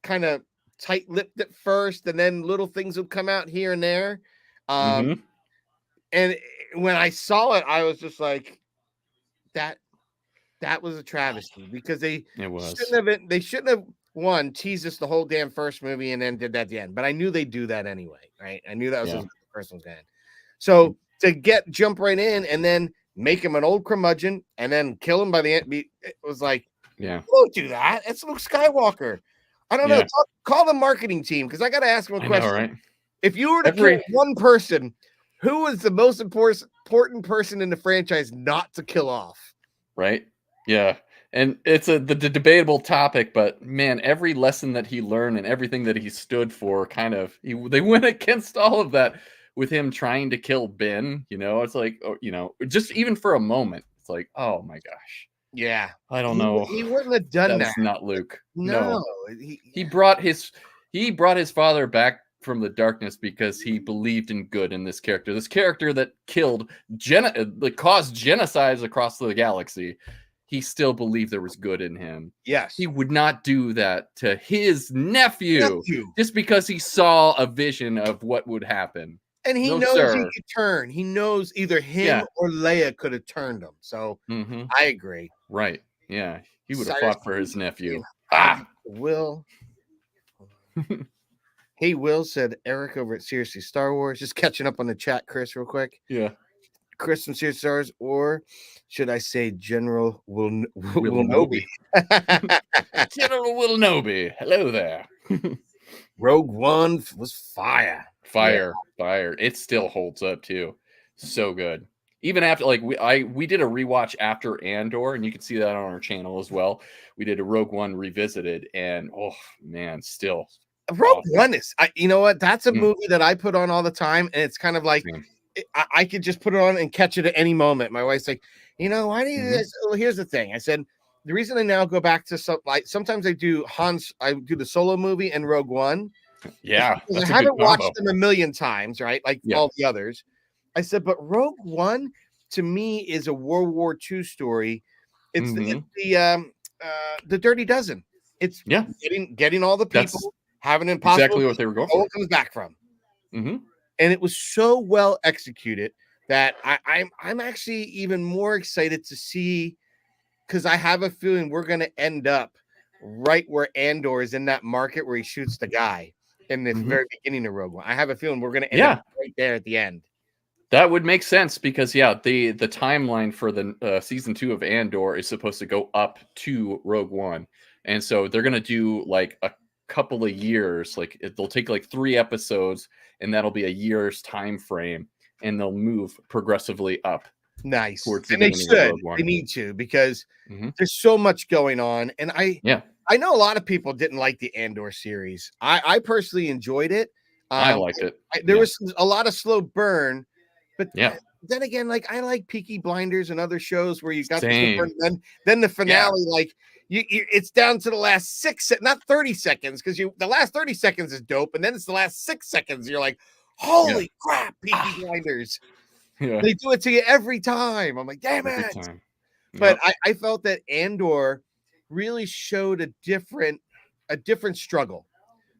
kind of tight-lipped at first, and then little things would come out here and there. Mhm. And when I saw it, I was just like, that was a travesty, because It was. they shouldn't have one teased us the whole damn first movie and then did that at the end. But I knew they'd do that anyway, right? I knew that was Yeah. what the first one's gonna end. So to jump right in and then make him an old curmudgeon and then kill him by the end, it was like, Yeah. don't do that. It's Luke Skywalker. I don't know. Yeah. Call the marketing team, because I got to ask him a I question. know, right? If you were to kill one person, who is the most important person in the franchise not to kill off? Right? Yeah. And it's the debatable topic, but man, every lesson that he learned and everything that he stood for, they went against all of that with him trying to kill Ben. It's like, just even for a moment, it's like, oh my gosh. Yeah. I don't know. He wouldn't have done that. That's not Luke. No. He brought his father back from the darkness because he believed in good in this character. This character that caused genocides across the galaxy. He still believed there was good in him. Yes. He would not do that to his nephew just because he saw a vision of what would happen. And he knows he could turn. He knows either him or Leia could have turned him. So I agree. Right. Yeah. He would have fought for his nephew. Will. Hey, Will, said Eric over at Seriously Star Wars. Just catching up on the chat, Chris, real quick. Yeah. Chris from Seriously Star Wars, or should I say General Wilnobi? General Wilnobi. Hello there. Rogue One was fire. Fire. It still holds up too. So good. Even after, we did a rewatch after Andor, and you can see that on our channel as well. We did a Rogue One revisited, and oh man, still Rogue One is, you know what? That's a movie that I put on all the time, and it's kind of like I could just put it on and catch it at any moment. My wife's like, why do you do this? Well, here's the thing. I said, the reason I now go back to sometimes I do the Solo movie and Rogue One. Yeah. I haven't watched them a million times, right? Like all the others. I said, but Rogue One to me is a World War II story. It's the Dirty Dozen. It's getting all the people, having an impossible. Exactly what they were going for. All it comes back from. And it was so well executed that I'm actually even more excited to see, because I have a feeling we're going to end up right where Andor is, in that market where he shoots the guy in the very beginning of Rogue One. I have a feeling we're going to end up right there at the end. That would make sense, because the timeline for the season 2 of Andor is supposed to go up to Rogue One, and so they're going to do like a couple of years. Like they'll take like 3 episodes, and that'll be a year's time frame, and they'll move progressively up. Nice. And they should. They need to, because there's so much going on. And I know a lot of people didn't like the Andor series. I personally enjoyed it. I liked it. There was a lot of slow burn, but then again, like I like Peaky Blinders and other shows where you got the Same. different, then the finale, like it's down to the last not 30 seconds, because the last 30 seconds is dope, and then it's the last 6 seconds. You're like, holy crap, Peaky Blinders. Yeah. They do it to you every time. I'm like, damn Every it. time. But I felt that Andor really showed a different struggle.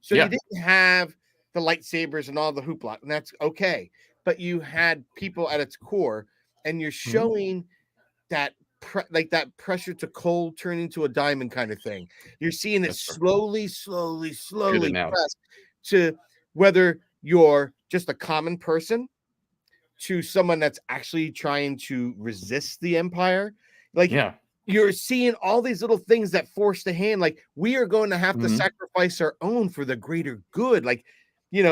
So you didn't have the lightsabers and all the hoopla, and that's okay. But you had people at its core, and you're showing that that pressure to coal turn into a diamond kind of thing. You're seeing it slowly press to whether you're just a common person to someone that's actually trying to resist the Empire. Like, you're seeing all these little things that force the hand. Like, we are going to have to sacrifice our own for the greater good. Like,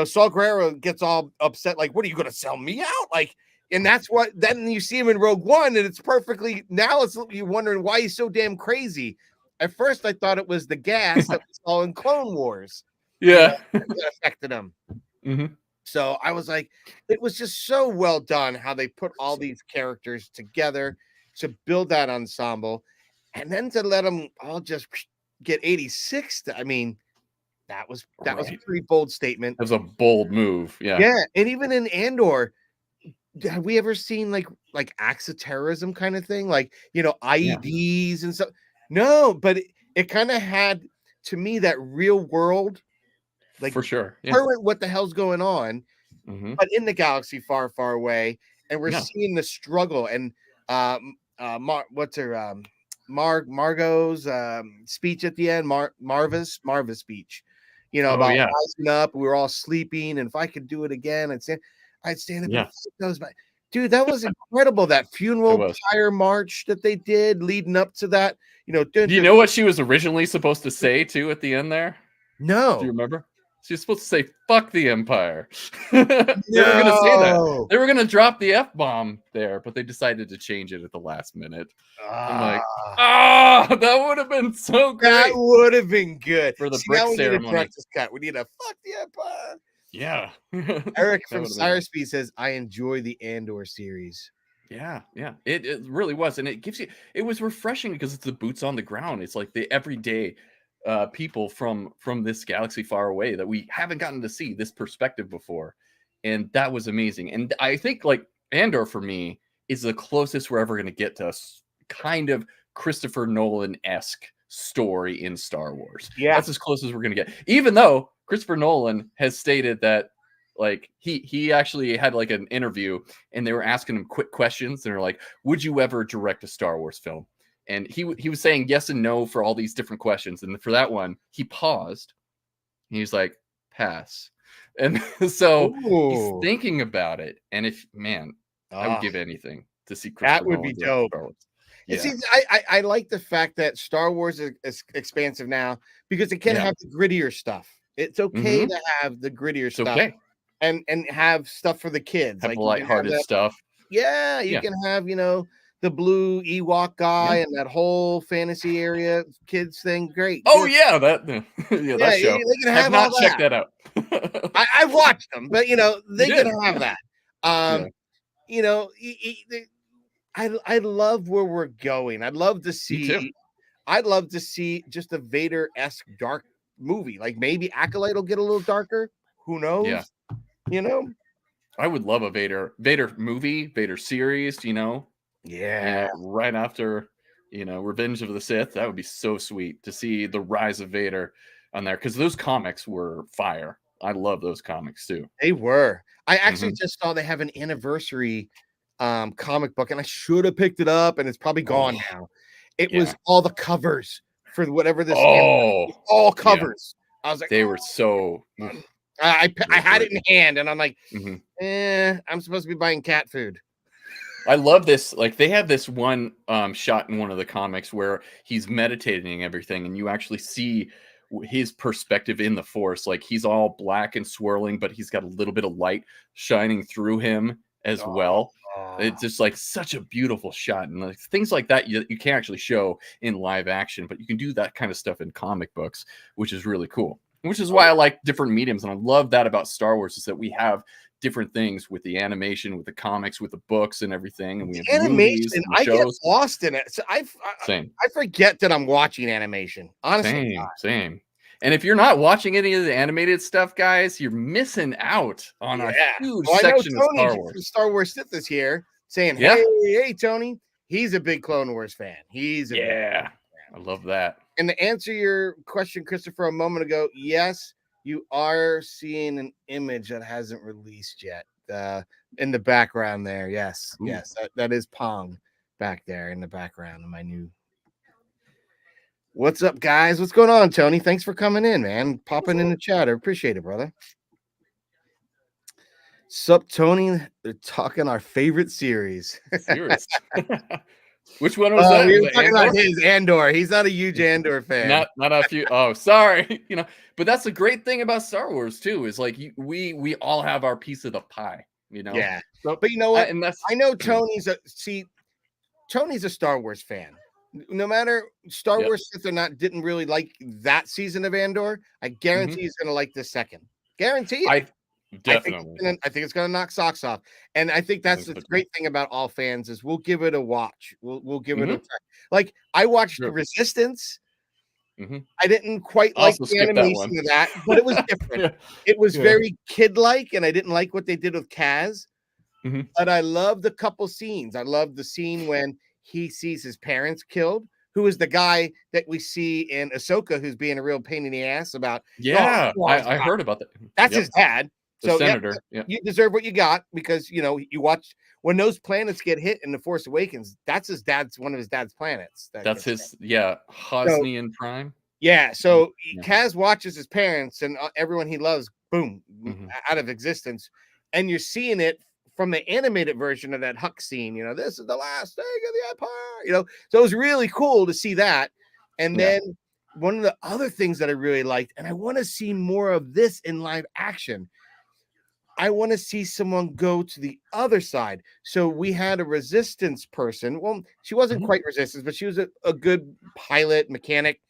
Saul Guerrero gets all upset. Like, what are you going to sell me out? Like, and that's what, then you see him in Rogue One, and it's perfectly, now it's you wondering why he's so damn crazy. At first, I thought it was the gas that we saw in Clone Wars. That affected him. So I was like, it was just so well done how they put all these characters together to build that ensemble, and then to let them all just get 86. I mean, that was a pretty bold statement. That was a bold move. Yeah. And even in Andor, have we ever seen like acts of terrorism kind of thing? Like, IEDs and stuff? No, but it kind of had, to me, that real world, like, for sure, current what the hell's going on, but in the galaxy far, far away, and we're seeing the struggle. And what's her Margot's speech at the end, Marva's speech, about rising up. We were all sleeping, and if I could do it again, I'd stand up and those. But dude, that was incredible. That funeral pyre march that they did leading up to that. Do you know what she was originally supposed to say too at the end there? No. Do you remember? She was supposed to say, fuck the Empire. They were going to say that. They were going to drop the F-bomb there, but they decided to change it at the last minute. I'm like, that would have been so great. That would have been good. For the brick ceremony. We need a fuck the Empire. Yeah. Eric from Cyberspeed says, I enjoy the Andor series. Yeah. It really was. And it was refreshing because it's the boots on the ground. It's like the everyday people from this galaxy far away that we haven't gotten to see this perspective before, and that was amazing. And I think like Andor for me is the closest we're ever going to get to kind of Christopher Nolan-esque story in Star Wars. That's as close as we're going to get, even though Christopher Nolan has stated that like he actually had like an interview and they were asking him quick questions and they're like, would you ever direct a Star Wars film? And he was saying yes and no for all these different questions. And for that one, he paused. And he's like, pass. And so he's thinking about it. And I would give anything to see Christopher That would be dope. Yeah. See, I like the fact that Star Wars is expansive now because it can have the grittier stuff. It's okay to have the grittier stuff. And have stuff for the kids. Have like lighthearted stuff. Yeah, you can have, the blue Ewok guy and that whole fantasy area kids thing. Great. Oh yeah, that show. They can have not checked that out. I watched them, but they can have that. I love where we're going. I'd love to see just a Vader-esque dark movie. Like maybe Acolyte will get a little darker. Who knows? Yeah. I would love a Vader movie, Vader series, Yeah. Right after, Revenge of the Sith. That would be so sweet to see the rise of Vader on there, because those comics were fire. I love those comics too. They were. I actually just saw they have an anniversary comic book, and I should have picked it up, and it's probably gone now. It was all the covers for whatever this all covers. Yeah. I was like, they were so I had it in hand, and I'm like, I'm supposed to be buying cat food. I love this. Like they have this one shot in one of the comics where he's meditating and everything, and you actually see his perspective in the Force. Like he's all black and swirling, but he's got a little bit of light shining through him as well. It's just like such a beautiful shot, and like things like that you can't actually show in live action, but you can do that kind of stuff in comic books, which is really cool. Which is why I like different mediums, and I love that about Star Wars is that we have different things with the animation, with the comics, with the books and everything. And we have Animation, movies and I get shows. lost in it. So Same. I forget that I'm watching animation. Honestly, Same. And if you're not watching any of the animated stuff, guys, you're missing out on a huge well, I know section of Tony Star from Wars. Star Wars Sith is here saying, Yeah. hey, Tony. He's a big Clone Wars fan. He's a big Yeah. I love that. And to answer your question, Christopher, a moment ago, yes, you are seeing an image that hasn't released yet in the background there. Yes, Ooh. yes, that is Pong back there in the background of my new. What's up, guys? What's going on, Tony? Thanks for coming in, man. Popping in the chat. I appreciate it, brother. Sup, Tony? They're talking our favorite series. Serious. Which one was that? We Was were it talking about Andor? his Andor. He's not a huge Andor fan. Not a few. Oh, sorry. But that's the great thing about Star Wars too. Is like we all have our piece of the pie. Yeah. So, But you know what? and that's I know Tony's a Star Wars fan. No matter Star Yep. Wars Sith or not, didn't really like that season of Andor. I guarantee he's gonna like the second. Guarantee it. Definitely. I think it's gonna knock socks off. And I think that's the great thing about all fans is we'll give it a watch. We'll give it a try. Like I watched Sure. Resistance. Mhm. I didn't quite like Also the skipped that animation one. of that, but it was different. Yeah. It was Yeah. very kid-like, and I didn't like what they did with Kaz. Mhm. But I loved a couple scenes. I loved the scene when he sees his parents killed, who is the guy that we see in Ahsoka, who's being a real pain in the ass about. Yeah, "Oh, I heard about that. that's Yep. his dad. The So senator. Yeah. you deserve what you got because you watch when those planets get hit in the Force Awakens. That's one of his dad's planets. That's gets his. Yeah, Hosnian Prime. Yeah, so Yeah. Kaz watches his parents and everyone he loves, boom, Mhm. out of existence, and you're seeing it from the animated version of that Huck scene. This is the last thing of the Empire. So it was really cool to see that. And Yeah. then one of the other things that I really liked, and I want to see more of this in live action. I want to see someone go to the other side. So we had a resistance person. Well, she wasn't Mhm. quite resistance, but she was a good pilot mechanic.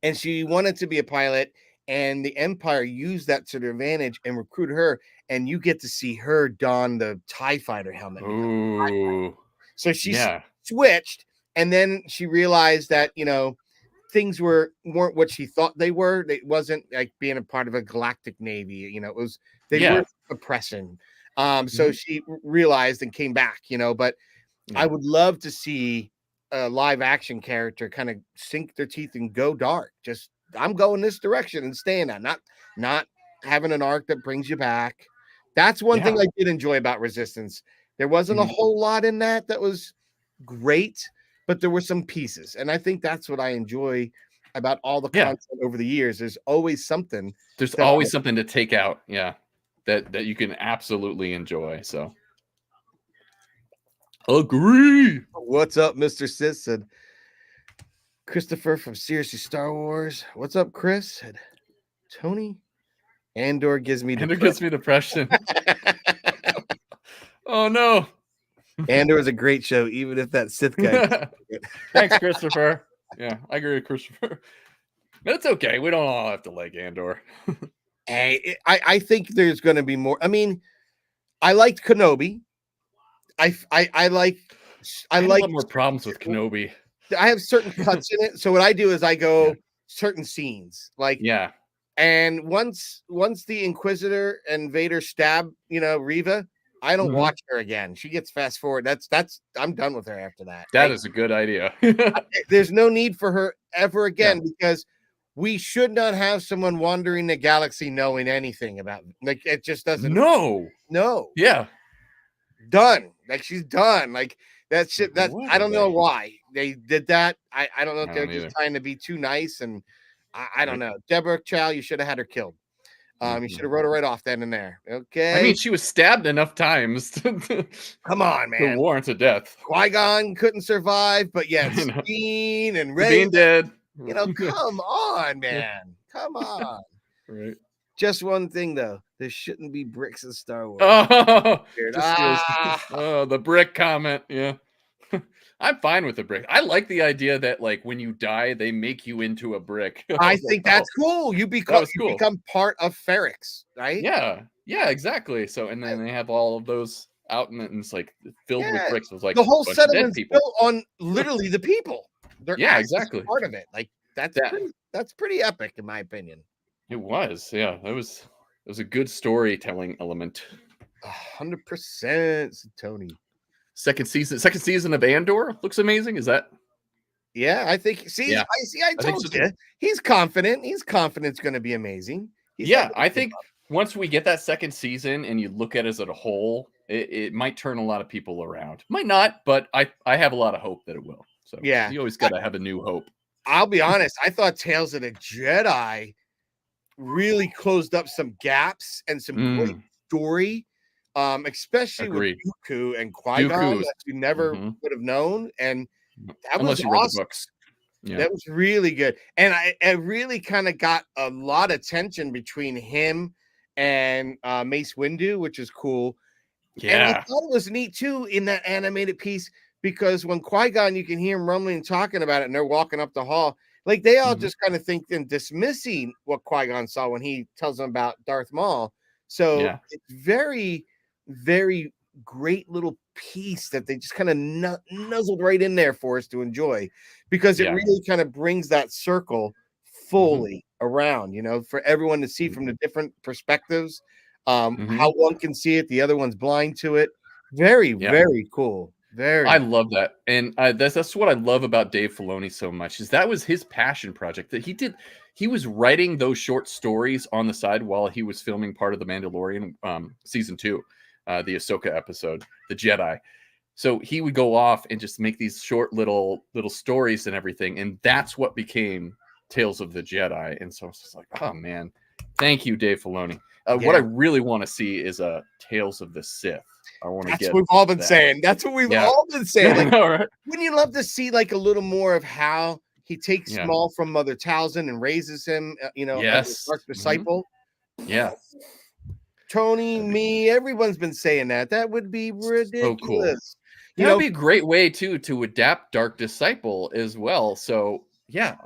And she wanted to be a pilot, and the Empire used that to their advantage and recruit her. And you get to see her don the TIE fighter helmet. Ooh. So she Yeah. switched, and then she realized that things weren't what she thought they were. It wasn't like being a part of a galactic navy. It was they Yeah. were oppressing. So she realized and came back. But Yeah. I would love to see a live action character kind of sink their teeth and go dark. Just I'm going this direction and staying that, not having an arc that brings you back. That's one thing Yeah. I did enjoy about Resistance. There wasn't a Mhm. whole lot in that was great, but there were some pieces, and I think that's what I enjoy about all the Yeah. content over the years. There's always something. There's that always something to take out. Yeah. That you can absolutely enjoy. So agree. What's up, Mr. Sis? Said Christopher from Seriously Star Wars. What's up, Chris? Said Tony. Andor gives me And it gives me depression. Oh no. Andor is a great show, even if that Sith guy. Thanks, Christopher. Yeah, I agree with Christopher. That's okay. We don't all have to like Andor. Hey, I think there's going to be more. I mean, I liked Kenobi. I like I have more problems with Kenobi. I have certain cuts in it. So what I do is I go certain scenes, like Yeah. And once the Inquisitor and Vader stab, Reva, I don't watch her again. She gets fast forward. That's I'm done with her after that. That is a good idea. There's no need for her ever again because we should not have someone wandering the galaxy knowing anything about it just doesn't no. Yeah. Done. Like she's done. Like that shit. That What I don't know they? why they did that. I don't know if I they're don't just either. trying to be too nice and I don't know. Deborah Chow, you should have had her killed. You should have wrote her right off then and there. Okay. I mean, she was stabbed enough times to come on, man. warrant a death. Qui-Gon couldn't survive, but yeah, I know. Sabine and Rey. Being dead. Come on, man. Come on. Right. Just one thing though. There shouldn't be bricks in Star Wars. Oh, Weird. just feels- oh, the brick comment. Yeah. I'm fine with the brick. I like the idea that like when you die, they make you into a brick. I was like, think that's cool. You that was you cool. become part of Ferrex, right? Yeah, exactly. So and then they have all of those out and it's like filled with Yeah. bricks. It was like The whole a bunch of dead settlement's people. built on literally the people. They're Yeah, actually exactly. part of it. Like That that's pretty epic in my opinion. it was. Yeah, it was a good storytelling element. 100% Tony. Second season of Andor looks amazing. Is that? Yeah, I think. Yeah, I I think told so you. too. He's confident. He's confident it's going to be amazing. He's not Yeah, gonna I give think up. once we get that second season and you look at it as a whole, it might turn a lot of people around. Might not, but I have a lot of hope that it will. So Yeah, you always got to have a new hope. I'll be honest. I thought Tales of the Jedi really closed up some gaps and some great story, especially with Agree. Dooku and Qui-Gon Dooku's. that you never would have known, and that was Unless you read the awesome. books. Yeah. That was really good, and I really kind of got a lot of tension between him and Mace Windu, which is cool. And I Yeah. thought it was neat too in that animated piece because when Qui-Gon, you can hear him rumbling and talking about it, and they're walking up the hall. Like they all just kind of think and dismissing what Qui-Gon saw when he tells them about Darth Maul. So Yeah. it's very, very great little piece that they just kind of nuzzled right in there for us to enjoy because it Yeah. really kind of brings that circle fully around, for everyone to see from the different perspectives. How one can see it, the other one's blind to it. Very, Yeah. very cool. Very. I love that, and that's what I love about Dave Filoni so much is that was his passion project that he did. He was writing those short stories on the side while he was filming part of the Mandalorian season 2, the Ahsoka episode, the Jedi. So he would go off and just make these short little stories and everything, and that's what became Tales of the Jedi. And so it's just like, oh man, thank you, Dave Filoni. What I really want to see is a Tales of the Sith. I want to That's get what we've all been that. saying. That's what we've all been saying. Like, All right. wouldn't you love to see like a little more of how he takes Yeah. Maul from Mother Talzin and raises him, as a Yes. dark disciple? Yeah. Tony, me, everyone's been saying that. That would be ridiculous. So cool. That would be a great way too to adapt Dark Disciple as well. So yeah,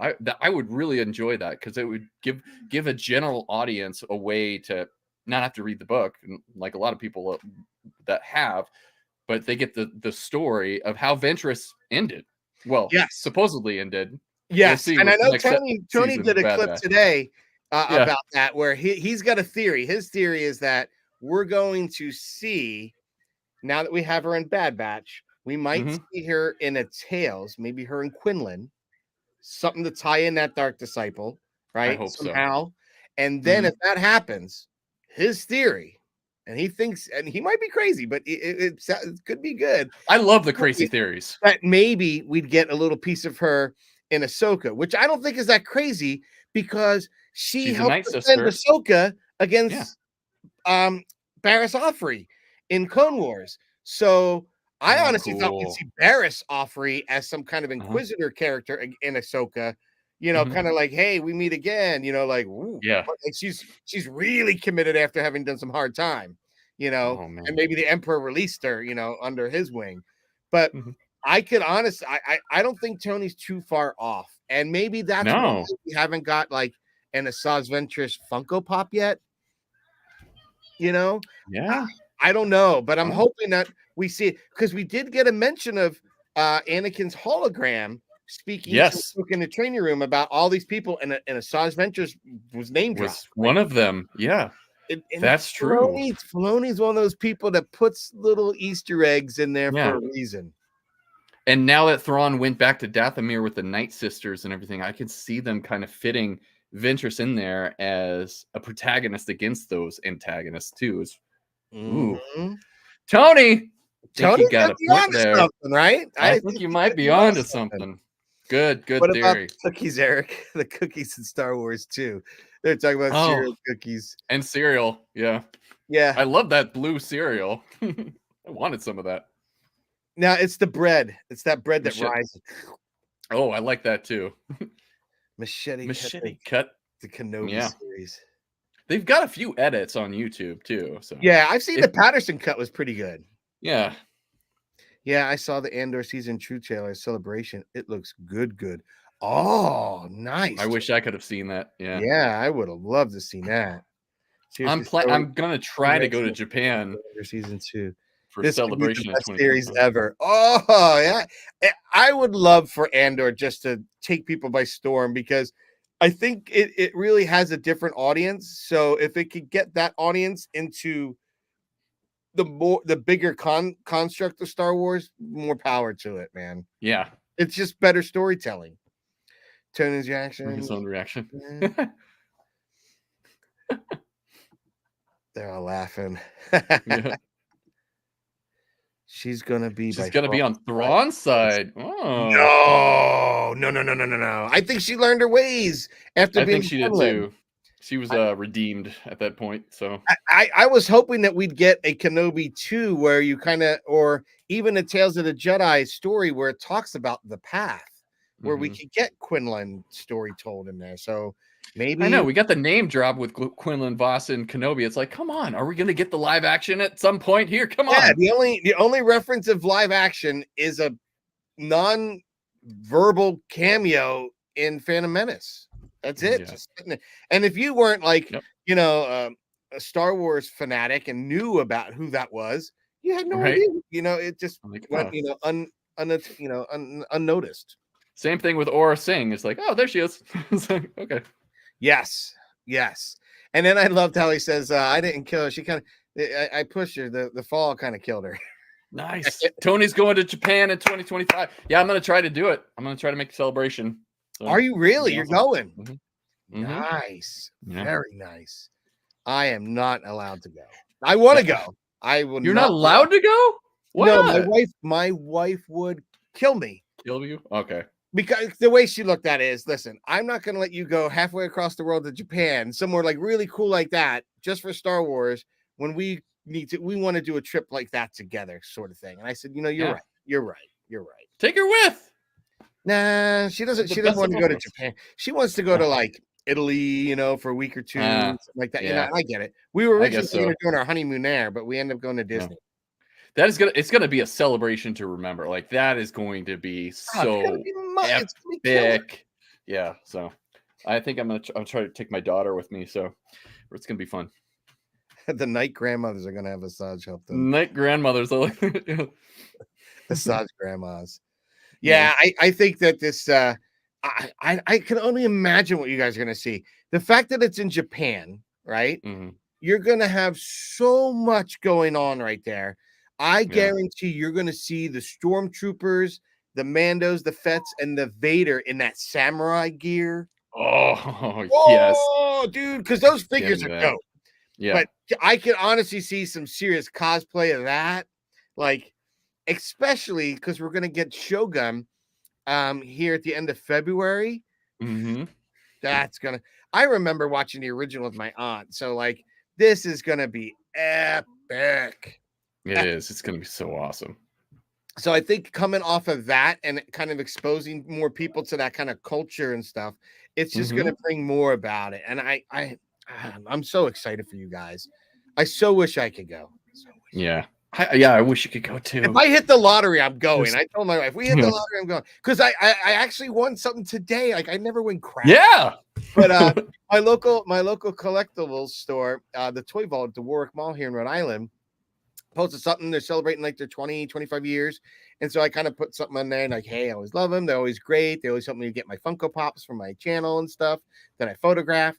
I would really enjoy that because it would give a general audience a way to not have to read the book, like a lot of people that have, but they get the story of how Ventress ended. Well, Yes. supposedly ended. Yes, We'll see and I with the know next Tony season did a of Bad clip Batch. today Yeah. about that where he's got a theory. His theory is that we're going to see, now that we have her in Bad Batch, we might see her in a Tales, maybe her and Quinlan, something to tie in that Dark Disciple, right? I hope so. Somehow. And then if that happens, his theory, and he thinks, and he might be crazy, but it could be good. I love the crazy theories. That maybe we'd get a little piece of her in Ahsoka, which I don't think is that crazy because she's helped defend Ahsoka against Barriss Offrey in Clone Wars. So I honestly thought we'd see Barriss Offrey as some kind of Inquisitor character in Ahsoka, kind of like, hey, we meet again, like, ooh, like she's really committed after having done some hard time, and maybe the Emperor released her, under his wing. But I could honestly, I don't think Tony's too far off, and maybe that's why we haven't got like an Asajj Ventress Funko Pop yet. Yeah, I don't know, but I'm hoping that we see it because we did get a mention of Anakin's hologram speaking to Luke in the training room about all these people, and Asajj Ventress was name dropped. One of them, yeah. And that's true. Filoni's one of those people that puts little Easter eggs in there for a reason. And now that Thrawn went back to Dathomir with the Night Sisters and everything, I could see them kind of fitting Ventress in there as a protagonist against those antagonists too. Ooh, Tony, Tony, you got a point there, right? I think you might be onto something. Good what theory. About cookies, Eric? The cookies in Star Wars too. They're talking about cereal cookies and cereal. Yeah. I love that blue cereal. I wanted some of that. Now it's the bread. It's that bread that rises. Oh, I like that too. Machete cut the Kenobi series. They've got a few edits on YouTube too. So yeah, I've seen the Patterson cut was pretty good. Yeah. Yeah, I saw the Andor season true trailer celebration. It looks good, good. Oh, nice. I wish I could have seen that. Yeah. Yeah, I would have loved to see that. Seriously, I'm gonna try to go to Japan Andor season 2. for This could be the celebration in best series 2025. ever. Oh, yeah. I would love for Andor just to take people by storm because I think it really has a different audience. So if it could get that audience into the bigger construct of Star Wars, more power to it, man. Yeah. It's just better storytelling. Tony's Bring reaction. his own reaction. They're all laughing. Yeah. She's gonna be. She's gonna be on Thrawn's side. Oh, No. I think she learned her ways after I being. think she did too. She was redeemed at that point. So I was hoping that we'd get a Kenobi 2 where you kind of, or even a Tales of the Jedi story where it talks about the path, where we could get Quinlan story told in there. So maybe I know we got the name drop with Quinlan Voss and Kenobi. It's like, come on, are we gonna get the live action at some point here? Come on. The only reference of live action is a non-verbal cameo in Phantom Menace. That's it. Yeah. And if you weren't like, a Star Wars fanatic and knew about who that was, you had no idea. It just went, unnoticed. Same thing with Aura Singh. It's like, oh, there she is. It's like, okay. Yes. And then I loved how he says, I didn't kill her. She kind of, I pushed her. The fall kind of killed her. Nice. Tony's going to Japan in 2025. Yeah, I'm going to try to do it. I'm going to try to make a celebration. So, are you really? You're going? Mm-hmm. Nice. Yeah. Very nice. I am not allowed to go. I want to go. I will. You're not allowed to go? Why not? My wife would kill me. Kill you? Okay. Because the way she looked at it is, listen, I'm not going to let you go halfway across the world to Japan, somewhere like really cool like that, just for Star Wars, when we want to do a trip like that together, sort of thing. And I said, you're right. Take her with. Nah, she doesn't want to go to Japan. She wants to go to like Italy, for a week or two, something like that. Yeah. I get it. We were originally doing our honeymoon there, but we ended up going to Disney. That is it's gonna be a celebration to remember. Like that is going to be so epic. Yeah. So I think I'm try to take my daughter with me. So it's gonna be fun. The night grandmothers are gonna have Asajj help them. Night grandmothers are like Asajj grandmas. Yeah, I think that this I can only imagine what you guys are gonna see. The fact that it's in Japan, right? Mm-hmm. You're gonna have so much going on right there. I guarantee you're gonna see the stormtroopers, the Mandos, the Fets, and the Vader in that samurai gear. Oh yes. Oh, dude, because those figures are dope. Yeah. But I can honestly see some serious cosplay of that. Like, especially because we're gonna get Shogun here at the end of February. Mm-hmm. I remember watching the original with my aunt. So like this is gonna be epic. It is. It's gonna be so awesome. So I think coming off of that and kind of exposing more people to that kind of culture and stuff, it's just gonna bring more about it. And I'm so excited for you guys. I so wish I could go. Yeah. I wish you could go too. If I hit the lottery, I'm going. I told my wife, we hit the lottery, I'm going. Because I actually won something today. Like I never win crap. Yeah. But my local collectibles store, the Toy Vault at the Warwick Mall here in Rhode Island, posted something. They're celebrating like their 25 years. And so I kind of put something on there and like, hey, I always love them. They're always great. They always help me get my Funko Pops from my channel and stuff that I photograph.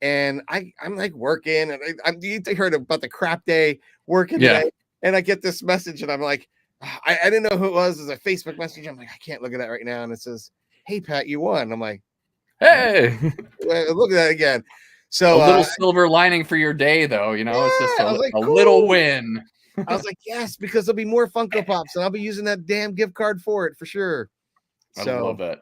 And I'm like working, and you heard about the crap day working today. And I get this message, and I'm like, I didn't know who it was. It's a Facebook message. I'm like, I can't look at that right now. And it says, hey, Pat, you won. I'm like, hey, look at that again. So a little silver lining for your day, though. It's just a little win. I was like, yes, because there'll be more Funko Pops, and I'll be using that damn gift card for it for sure. I love that.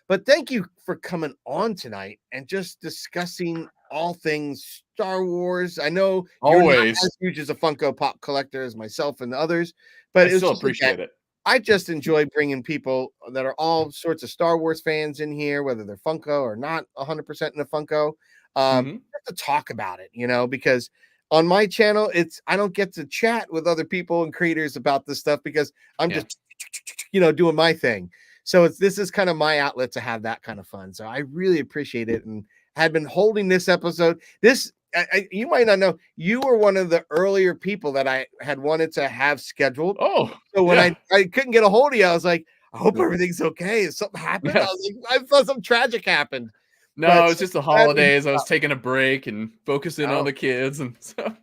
But thank you for coming on tonight and just discussing all things Star Wars. I know you're not as huge as a Funko Pop collector as myself and others, but I still appreciate it. I just enjoy bringing people that are all sorts of Star Wars fans in here, whether they're Funko or not 100% in a Funko, to talk about it, because on my channel, I don't get to chat with other people and creators about this stuff because I'm just, doing my thing. So this is kind of my outlet to have that kind of fun. So I really appreciate it, and had been holding this episode. You might not know, you were one of the earlier people that I had wanted to have scheduled. Oh, So when I couldn't get a hold of you, I was like, I hope everything's okay. If something happened, Yeah. I was like, I thought something tragic happened. No, But it was just the holidays. I was taking a break and focusing on the kids, and so.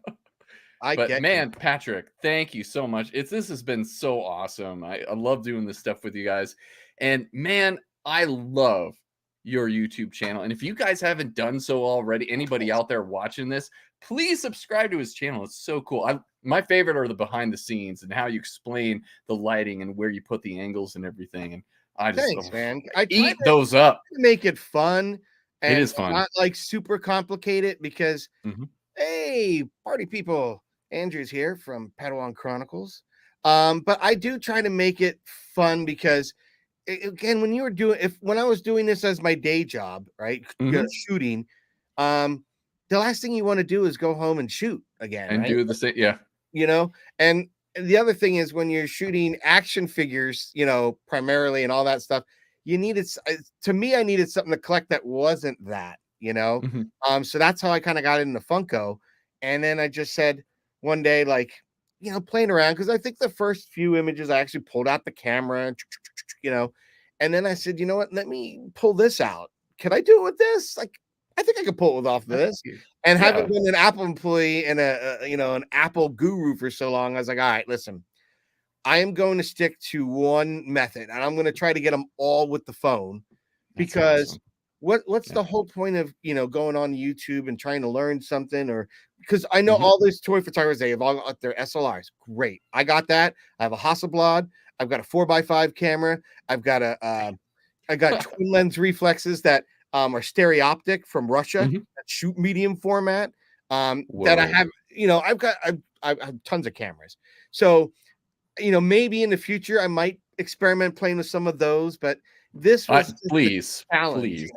But man, Patrick, thank you so much. This has been so awesome. I love doing this stuff with you guys, and man, I love your YouTube channel. And if you guys haven't done so already, anybody out there watching this, please subscribe to his channel. It's so cool. My favorite are the behind the scenes and how you explain the lighting and where you put the angles and everything. And I just Thanks, man. I eat those up. Make it fun. And it is fun. Not like super complicated because, Mhm. Hey, party people. Andrew's here from Padawan Chronicles. But I do try to make it fun because, again, when I was doing this as my day job, right, shooting, the last thing you want to do is go home and shoot again, and right? do the same, yeah. And the other thing is when you're shooting action figures, primarily and all that stuff, I needed something to collect that wasn't that, so that's how I kind of got into Funko. And then I just said one day, like, playing around, because I think the first few images I actually pulled out the camera, and then I said, you know what, let me pull this out. Can I do it with this? Like, I think I could pull it off this. And having been an Apple employee and an Apple guru for so long, I was like, all right, listen, I am going to stick to one method, and I'm going to try to get them all with the phone. That's because awesome. What's the whole point of going on YouTube and trying to learn something? Or because I know all these toy photographers, they have all got their SLRs. Great, I got that. I have a Hasselblad. I've got a 4x5 camera. I've got I got twin lens reflexes that are stereoptic from Russia that shoot medium format. That I have. I have tons of cameras. So maybe in the future I might experiment playing with some of those, but this was please challenge.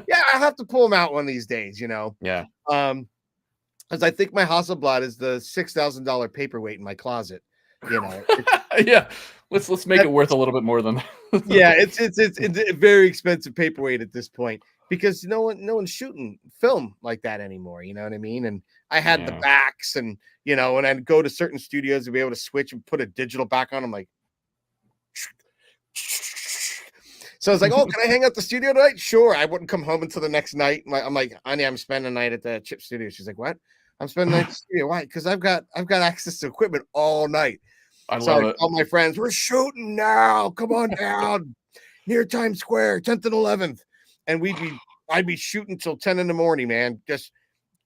Yeah, I'll have to pull them out one of these days. Yeah. Because I think my Hasselblad is the $6,000 paperweight in my closet. Yeah. Let's make it worth a little bit more than that. Yeah, it's a very expensive paperweight at this point because no one's shooting film like that anymore. You know what I mean? And I had the backs, and and I'd go to certain studios to be able to switch and put a digital back on. I'm like, so I was like, oh, can I hang out the studio tonight? Sure. I wouldn't come home until the next night. I'm like, honey, I'm spending the night at the Chip Studio. She's like, what? I'm spending the night at the studio. Why? Because I've got access to equipment all night. I love it. All my friends, we're shooting now. Come on down near Times Square, 10th and 11th. And I'd be shooting till 10 in the morning, man. Just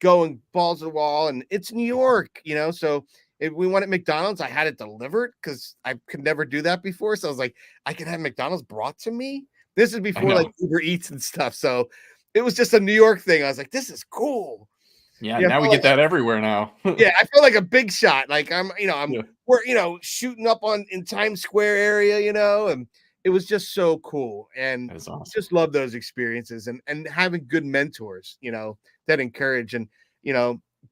going balls to the wall. And it's New York, so if we went at McDonald's, I had it delivered because I could never do that before. So I was like, I can have McDonald's brought to me. This is before like Uber Eats and stuff. So it was just a New York thing. I was like, this is cool. Yeah, now we get that everywhere now. Yeah, I feel like a big shot. Like we're shooting up in Times Square area, and it was just so cool. And awesome. Just love those experiences and having good mentors, that encourage. And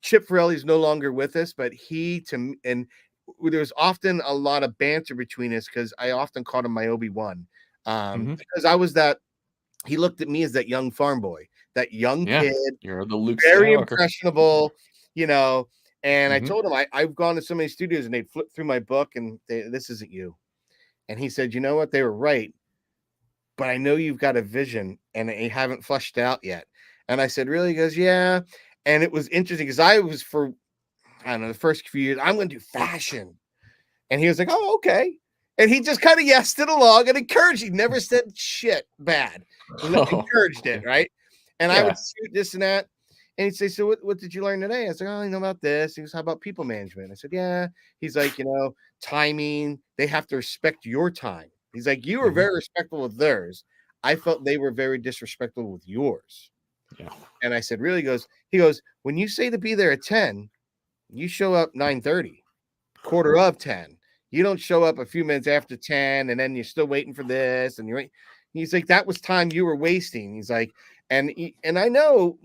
Chip Farrelly's no longer with us, but there's often a lot of banter between us because I often called him my Obi-Wan. Because I was he looked at me as that young farm boy, that young kid. You're the Luke very Skywalker. Impressionable, and I told him I've gone to so many studios and they'd flip through my book and this isn't you. And he said, you know what? They were right. But I know you've got a vision and you haven't fleshed out yet. And I said, really? He goes, yeah. And it was interesting because I was the first few years, I'm going to do fashion. And he was like, oh, okay. And he just kind of yesed it along and encouraged. He never said shit bad. He encouraged it, right? And I would shoot this and that. And he'd say, so what did you learn today? I was like, oh, I know about this. He goes, how about people management? I said, yeah. He's like, timing. They have to respect your time. He's like, you were very respectful with theirs. I felt they were very disrespectful with yours. Yeah. And I said, really? He goes, when you say to be there at 10, you show up 9:30, quarter of 10. You don't show up a few minutes after 10 and then you're still waiting for this. And he's like, that was time you were wasting. He's like, and I know,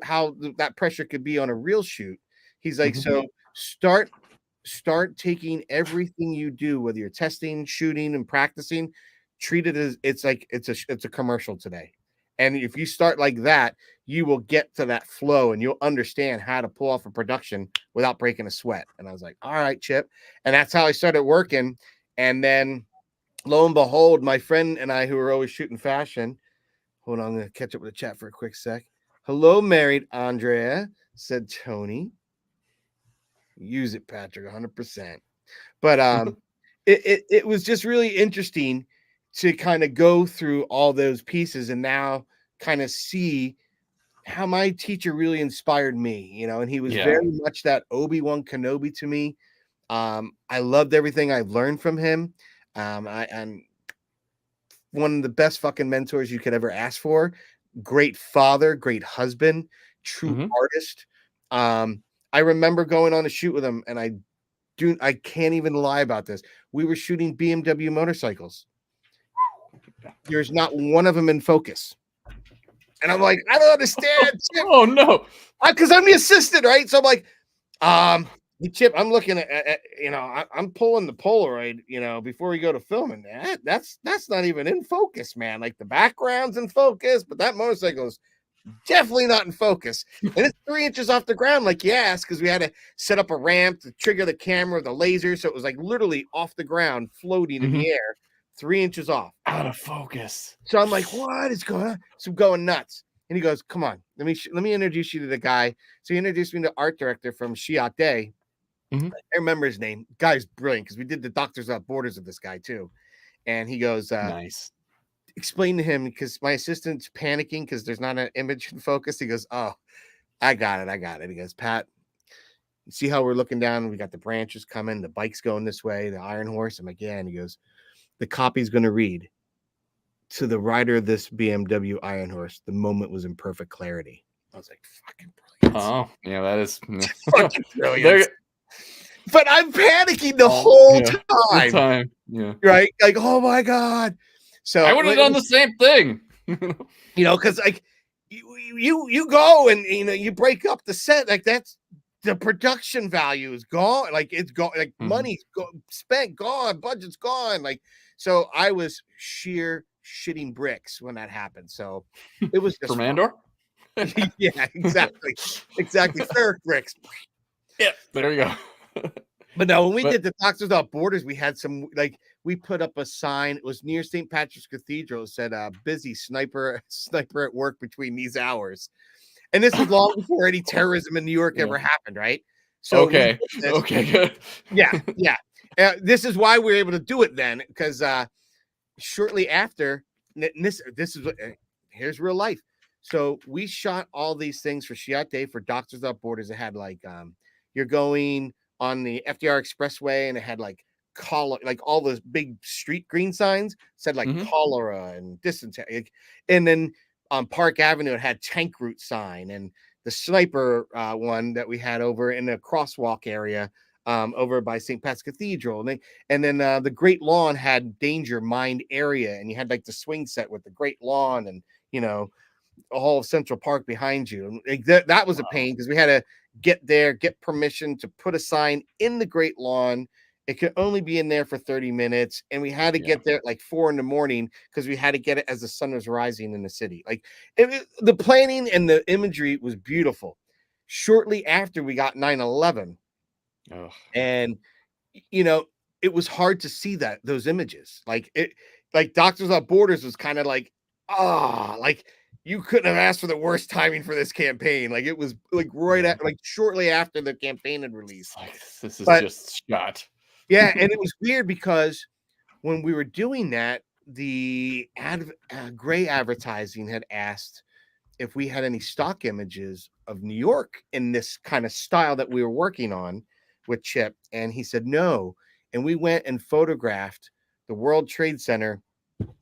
how that pressure could be on a real shoot He's like, Mhm. so start taking everything you do, whether you're testing, shooting, and practicing, treat it as it's a commercial today. And if you start like that, you will get to that flow and you'll understand how to pull off a production without breaking a sweat. And I was like, all right, Chip. And that's how I started working. And then lo and behold, my friend and I, who were always shooting fashion, hold on, I'm going to catch up with the chat for a quick sec. Hello, married Andrea, said Tony. Use it, Patrick, 100%. But it was just really interesting to kind of go through all those pieces and now kind of see how my teacher really inspired me, you know, and he was Yeah. very much that Obi-Wan Kenobi to me. I loved everything I've learned from him. I'm one of the best fucking mentors you could ever ask for. Great father, great husband, true Mhm. artist. I remember going on a shoot with him, and I can't even lie about this. We were shooting BMW motorcycles. There's not one of them in focus. And I'm like, I don't understand, Chip. Oh no. Because I'm the assistant, right? So I'm like, hey, Chip, I'm looking at I'm pulling the Polaroid, before we go to filming. That's not even in focus, man. Like the background's in focus, but that motorcycle is definitely not in focus. And it's 3 inches off the ground, like you asked, because we had to set up a ramp to trigger the camera, the laser. So it was like literally off the ground, floating in Mhm. the air, 3 inches off. Out of focus. So I'm like, what is going on? So I'm going nuts. And he goes, come on, let me introduce you to the guy. So he introduced me to the art director from Shiat Day. Mhm. I remember his name. Guy's brilliant because we did the Doctors Without Borders of this guy too. And he goes, Nice. explain to him because my assistant's panicking because there's not an image in focus. He goes, oh, I got it. He goes, Pat, you see how we're looking down? We got the branches coming, the bike's going this way, the iron horse. I'm like, yeah. And he goes, the copy's going to read to the rider of this BMW iron horse. The moment was in perfect clarity. I was like, fucking brilliant. Oh, yeah, that is Fucking brilliant. There- But I'm panicking the whole yeah, time. the time. Yeah. Right? Like, oh my God. So I would have done the same thing. because like you go and you break up the set, like that's the production value is gone, like it's gone, like money's spent, gone, budget's gone. Like, so I was sheer shitting bricks when that happened. So it was just For Mandor? yeah, exactly. Fair bricks. Yeah, there you go. But no, when we did the Doctors Without Borders, we had we put up a sign. It was near St. Patrick's Cathedral. It said, busy sniper at work between these hours. And this was long before any terrorism in New York ever happened, right? So okay, good. Yeah. This is why we were able to do it then, because shortly after, this is what, here's real life. So we shot all these things for Shiat Day for Doctors Without Borders. It had like, you're going on the FDR Expressway, and it had like all those big street green signs said like cholera and dysentery. And then on Park Avenue, it had tank route sign, and the sniper one that we had over in the crosswalk area over by St. Pat's Cathedral. And then the Great Lawn had danger mind area, and you had like the swing set with the Great Lawn and, all of Central Park behind you. And that was a pain because we had to get permission to put a sign in the Great Lawn. It could only be in there for 30 minutes. And we had to get there at like 4 a.m. because we had to get it as the sun was rising in the city. Like the planning and the imagery was beautiful. Shortly after we got 9/11, and it was hard to see those images. Like Doctors Without Borders was kind of like, like you couldn't have asked for the worst timing for this campaign. Like it was like shortly after the campaign had released. Like, this is just shot. Yeah, and it was weird because when we were doing that, the Gray Advertising had asked if we had any stock images of New York in this kind of style that we were working on with Chip, and he said no. And we went and photographed the World Trade Center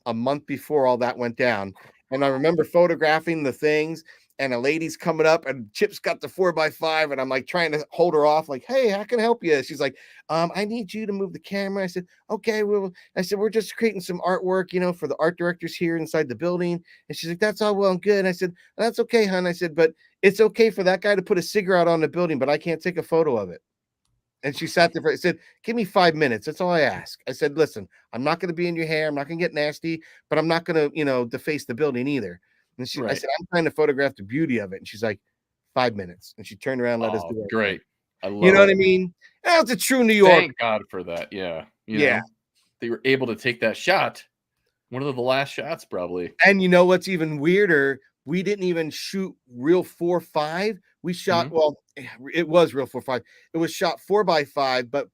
a month before all that went down. And I remember photographing the things, and a lady's coming up, and Chip's got the 4x5, and I'm like trying to hold her off, like, hey, how can I help you? She's like, I need you to move the camera. I said, okay, I said, we're just creating some artwork, for the art directors here inside the building. And she's like, that's all well and good. And I said, that's okay, hon. I said, but it's okay for that guy to put a cigarette on the building, but I can't take a photo of it. And she sat there for, I said, give me 5 minutes. That's all I ask. I said, listen, I'm not going to be in your hair. I'm not going to get nasty, but I'm not going to, deface the building either. And I Right. said, I'm trying to photograph the beauty of it. And she's like, 5 minutes. And she turned around and let us Oh, do it. great. I love You know what it. I mean? That's a true New York. Thank God for that. Yeah. Yeah. They were able to take that shot. One of the last shots, probably. And you know what's even weirder? We didn't even shoot real 4:5. We shot, well, it was real 4:5. It was shot 4x5, but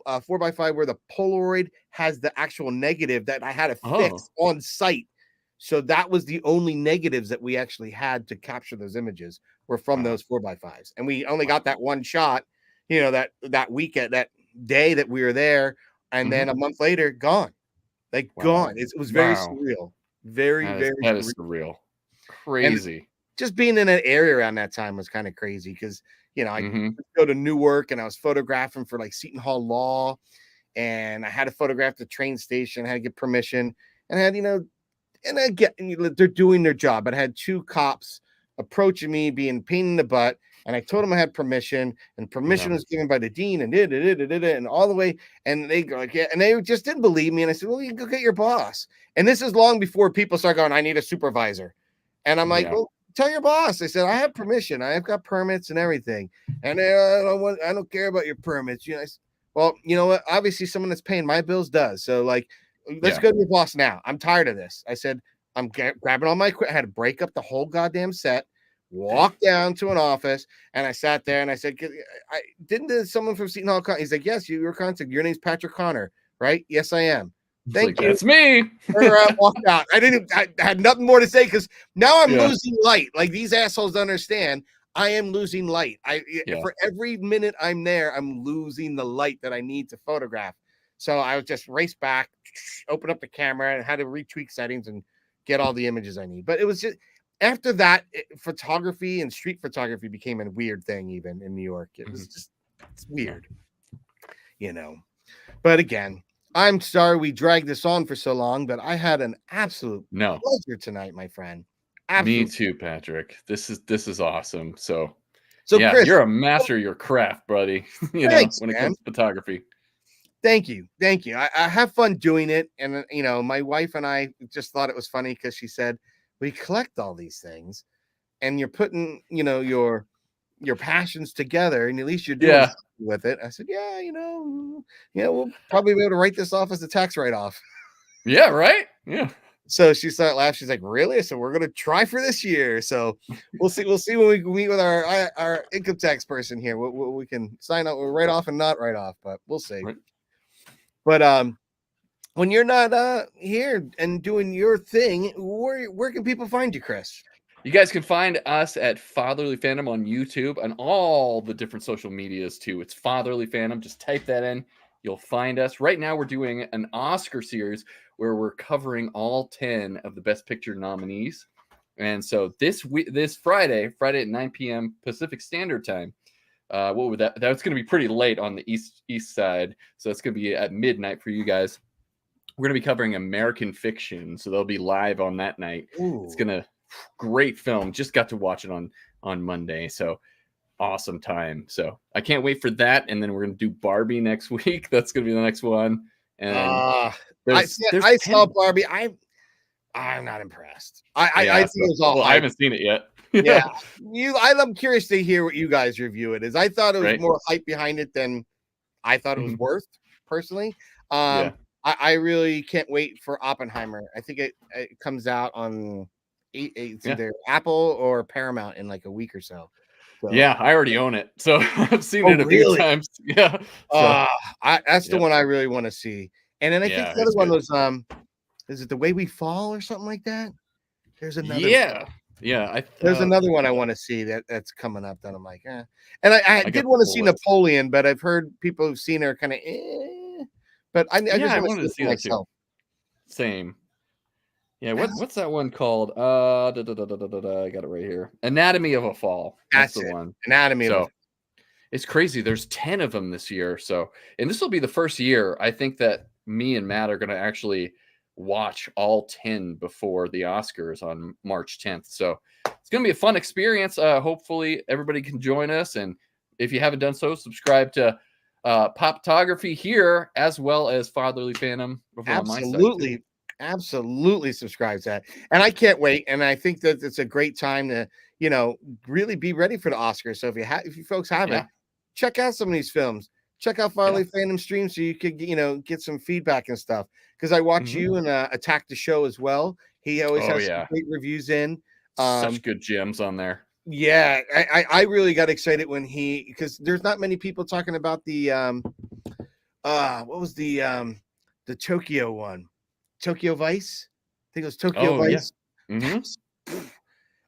4x5 where the Polaroid has the actual negative that I had to fix on site. So that was the only negatives that we actually had to capture those images were from those 4x5s. And we only got that one shot, that weekend, that day that we were there. And then a month later, gone. Like gone. It was very surreal. Very, that is surreal. Crazy. And just being in an area around that time was kind of crazy because, I would go to Newark and I was photographing for like Seton Hall Law. And I had to photograph the train station. I had to get permission. And I had, and I get, they're doing their job. But I had 2 cops approaching me, being pain in the butt. And I told them I had permission, and permission was given by the dean, and all the way. And they go like, yeah, and they just didn't believe me. And I said, well, you go get your boss. And this is long before people start going, I need a supervisor. And I'm like, well, tell your boss. I said, I have permission. I've got permits and everything. And I don't care about your permits. I said, well, you know what? Obviously, someone that's paying my bills does. So, like, let's go to your boss now. I'm tired of this. I said, I'm grabbing all my equipment. I had to break up the whole goddamn set. Walked down to an office and I sat there and I said, didn't someone from Seton Hall call? He's like, yes, you were contacted. Your name's Patrick Connor, right? Yes, I am. Thank you. That's me. Turned around, walked out. I had nothing more to say because now I'm losing light. Like these assholes don't understand. I am losing light. For every minute I'm there, I'm losing the light that I need to photograph. So I would just race back, open up the camera, and had to retweak settings and get all the images I need. But it was just after that, photography and street photography became a weird thing, even in New York. It was just it's weird, But again, I'm sorry we dragged this on for so long, but I had an absolute pleasure tonight, my friend. Absolutely. Me too, Patrick. This is awesome. So yeah, Chris, you're a master of your craft, buddy. Thanks, when it comes to photography. Thank you. I have fun doing it, and my wife and I just thought it was funny because she said, we collect all these things and you're putting, your passions together and at least you're doing with it. I said, we'll probably be able to write this off as a tax write-off. Yeah. Right. Yeah. So she started laughing. She's like, really? So we're going to try for this year. So we'll see when we meet with our income tax person here. We can sign up, we'll write off and not write off, but we'll see. Right. But, when you're not here and doing your thing, where can people find you, Chris? You guys can find us at Fatherly Fandom on YouTube and all the different social medias too. It's Fatherly Fandom. Just type that in. You'll find us. Right now, we're doing an Oscar series where we're covering all 10 of the Best Picture nominees. And so this Friday at 9 p.m. Pacific Standard Time, what would that's going to be pretty late on the east side. So it's going to be at midnight for you guys. We're going to be covering American Fiction, so they'll be live on that night. Ooh. It's great film. Just got to watch it on Monday, so awesome time. So I can't wait for that. And then we're going to do Barbie next week. That's going to be the next one. And I saw Barbie. I'm not impressed. I think it was all. I haven't seen it yet. Yeah, I'm curious to hear what you guys review it as. I thought it was more hype behind it than I thought it was worth personally. I really can't wait for Oppenheimer. I think it comes out on either Apple or Paramount in like a week or so. Yeah, I already own it, so I've seen it a few times. Yeah, that's the one I really want to see. And then I think the other one was is it The Way We Fall or something like that? There's another. There's another one I want to see that's coming up that I'm like, And I did want to see Napoleon, but I've heard people who've seen her kind of. But I just wanted to see myself. Same. Yeah, what's that one called? I got it right here. Anatomy of a Fall. That's the one. Anatomy of a Fall. It's crazy. There's 10 of them this year. So, and this will be the first year I think that me and Matt are going to actually watch all 10 before the Oscars on March 10th. So it's going to be a fun experience. Hopefully everybody can join us. And if you haven't done so, subscribe to Poptography here, as well as Fatherly Fandom over on my site too. Absolutely subscribe to that. And I can't wait. And I think that it's a great time to, really be ready for the Oscars. So if you folks haven't, check out some of these films. Check out Fatherly Fandom stream so you could, get some feedback and stuff. Because I watch you and Attack the Show as well. He always has some great reviews in. Such good gems on there. Yeah, I really got excited when because there's not many people talking about the what was the Tokyo one? Tokyo Vice? I think it was Tokyo Vice. Yeah.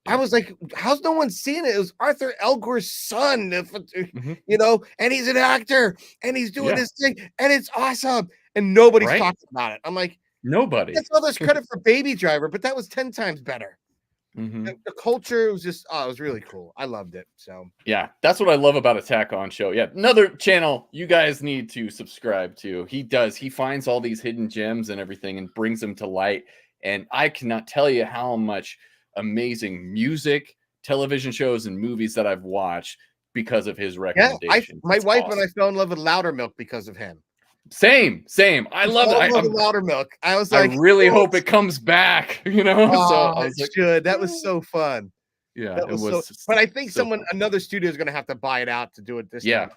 I was like, how's no one seeing it? It was Arthur Elgor's son, and he's an actor and he's doing this thing and it's awesome. And nobody's talking about it. I'm like, nobody. That's all this credit for Baby Driver, but that was 10 times better. The culture was just, it was really cool. I loved it. So yeah, that's what I love about Attack on Show. Yeah, another channel you guys need to subscribe to. He finds all these hidden gems and everything and brings them to light. And I cannot tell you how much amazing music, television shows, and movies that I've watched because of his recommendations. My wife and I fell in love with Loudermilk because of him. Same. I love it. Loudermilk. I was like, I really hope it comes back. So I was like, should. That was so fun. Yeah, it was. But I think another studio is going to have to buy it out to do it this time.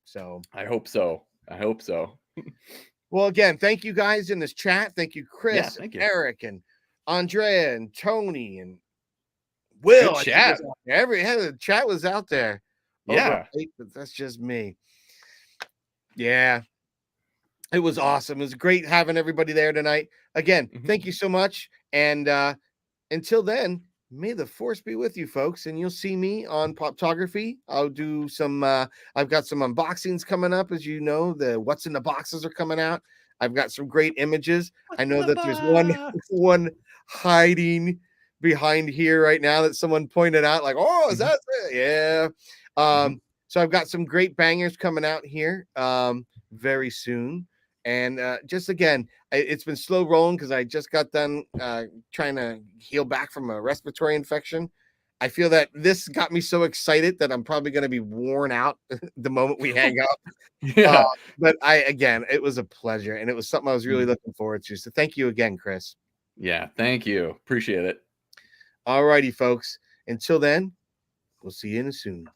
So I hope so. Well, again, thank you guys in this chat. Thank you, Chris, thank you. Eric, and Andrea, and Tony, and Will. Good chat. The chat was out there. Yeah, but that's just me. Yeah. It was awesome. It was great having everybody there tonight. Again, thank you so much. And until then, may the force be with you, folks. And you'll see me on Poptography. I'll do some, I've got some unboxings coming up. As you know, the What's in the Boxes are coming out. I've got some great images. I know that there's one hiding behind here right now that someone pointed out, like, oh, is that it? Yeah. So I've got some great bangers coming out here very soon. And just again, it's been slow rolling because I just got done trying to heal back from a respiratory infection. I feel that this got me so excited that I'm probably going to be worn out the moment we hang up. But it was a pleasure, and it was something I was really looking forward to. So thank you again, Chris. Yeah, thank you. Appreciate it. All righty, folks. Until then, we'll see you soon.